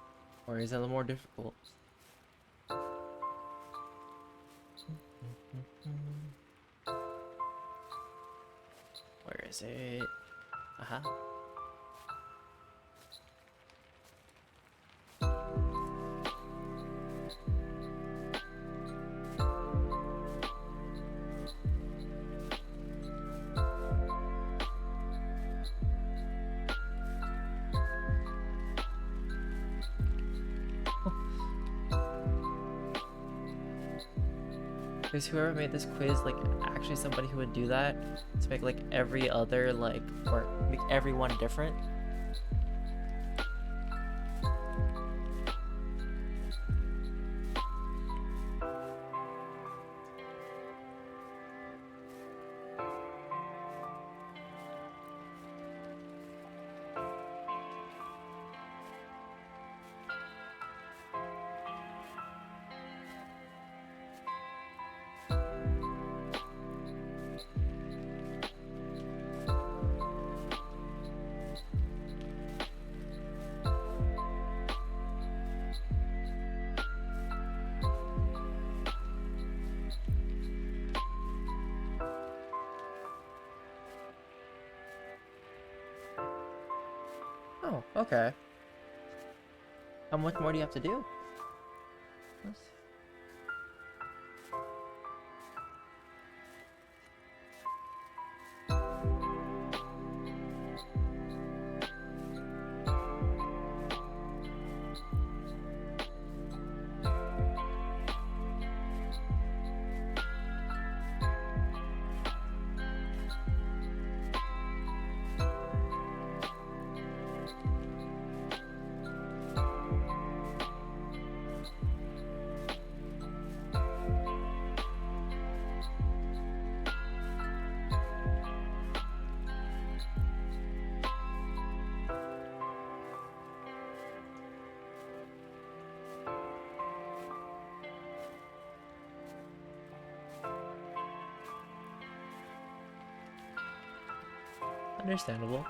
Or is it a little more difficult? Where is it? Aha. Is whoever made this quiz like actually somebody who would do that to make like every other like or make everyone different? Oh, okay. How much more do you have to do? Let's see. Understandable.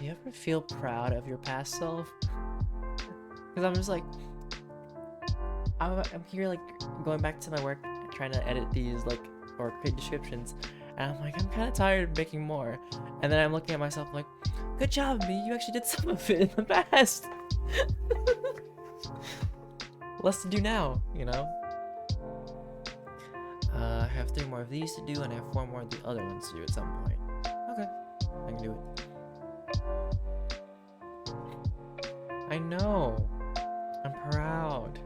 Do you ever feel proud of your past self? Because I'm just like, I'm here like going back to my work, trying to edit these like or create descriptions, and I'm like, I'm kind of tired of making more. And then I'm looking at myself like, good job, me, you actually did some of it in the past. Less to do now, you know? I have 3 more of these to do, and I have 4 more of the other ones to do at some point. Okay, I can do it. I know. I'm proud.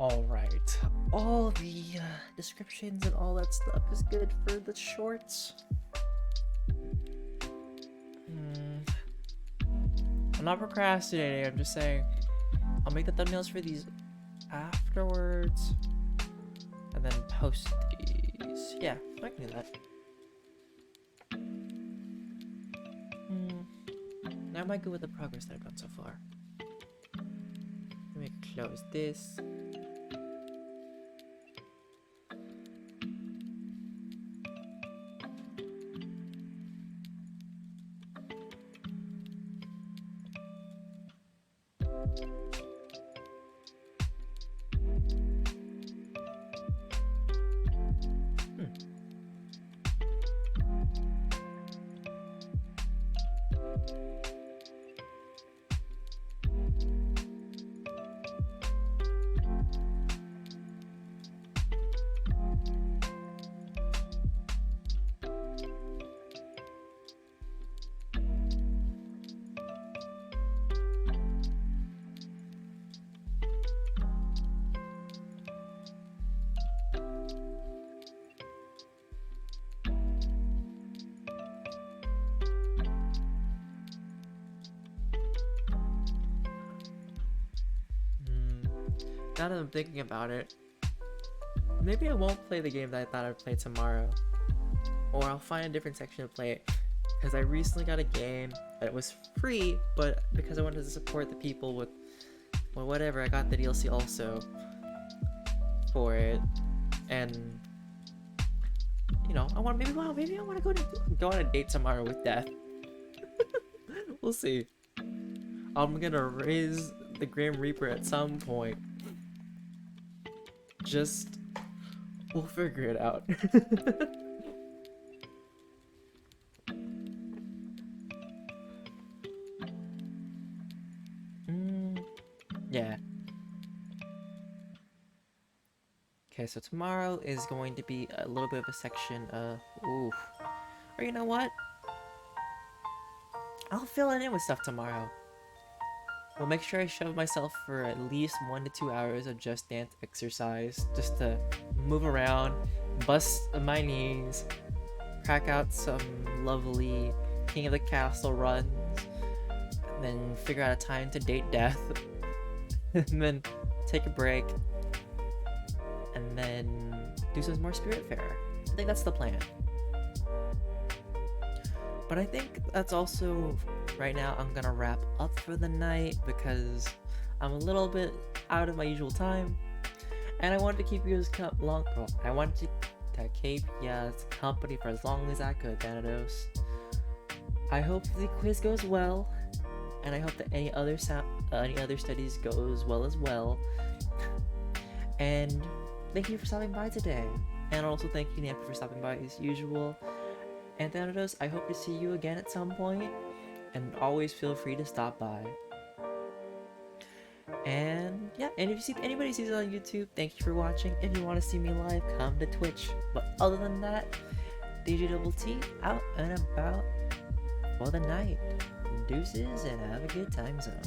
Alright, all the descriptions and all that stuff is good for the shorts. I'm not procrastinating, I'm just saying I'll make the thumbnails for these afterwards and then post these. Yeah, I can do that. Now am I good with the progress that I've done so far? Let me close this. Now that I'm thinking about it, maybe I won't play the game that I thought I'd play tomorrow. Or I'll find a different section to play it. Because I recently got a game that was free, but because I wanted to support the people with, well, whatever, I got the DLC also for it. And, you know, I want, maybe I want to go on a date tomorrow with Death. We'll see. I'm gonna raise the Grim Reaper at some point. Just, we'll figure it out. Yeah. Okay, so tomorrow is going to be a little bit of a section of, ooh. Or you know what? I'll fill it in with stuff tomorrow. We'll make sure I shove myself for at least 1 to 2 hours of just dance exercise, just to move around, bust my knees, crack out some lovely King of the Castle runs, and then figure out a time to date Death, and then take a break, and then do some more Spiritfarer. I think that's the plan. But I think that's also, right now, I'm gonna wrap up for the night because I'm a little bit out of my usual time. And I wanted to keep you as I wanted to keep you as company for as long as I could, Thanatos. I hope the quiz goes well, and I hope that any other studies goes well as well. And thank you for stopping by today. And also thank you, Nampa, for stopping by as usual. And Thanatos, I hope to see you again at some point, and always feel free to stop by. And yeah, and if anybody sees it on YouTube, thank you for watching. If you want to see me live, come to Twitch. But other than that, DjDoubleT out and about for the night. Deuces and have a good time zone.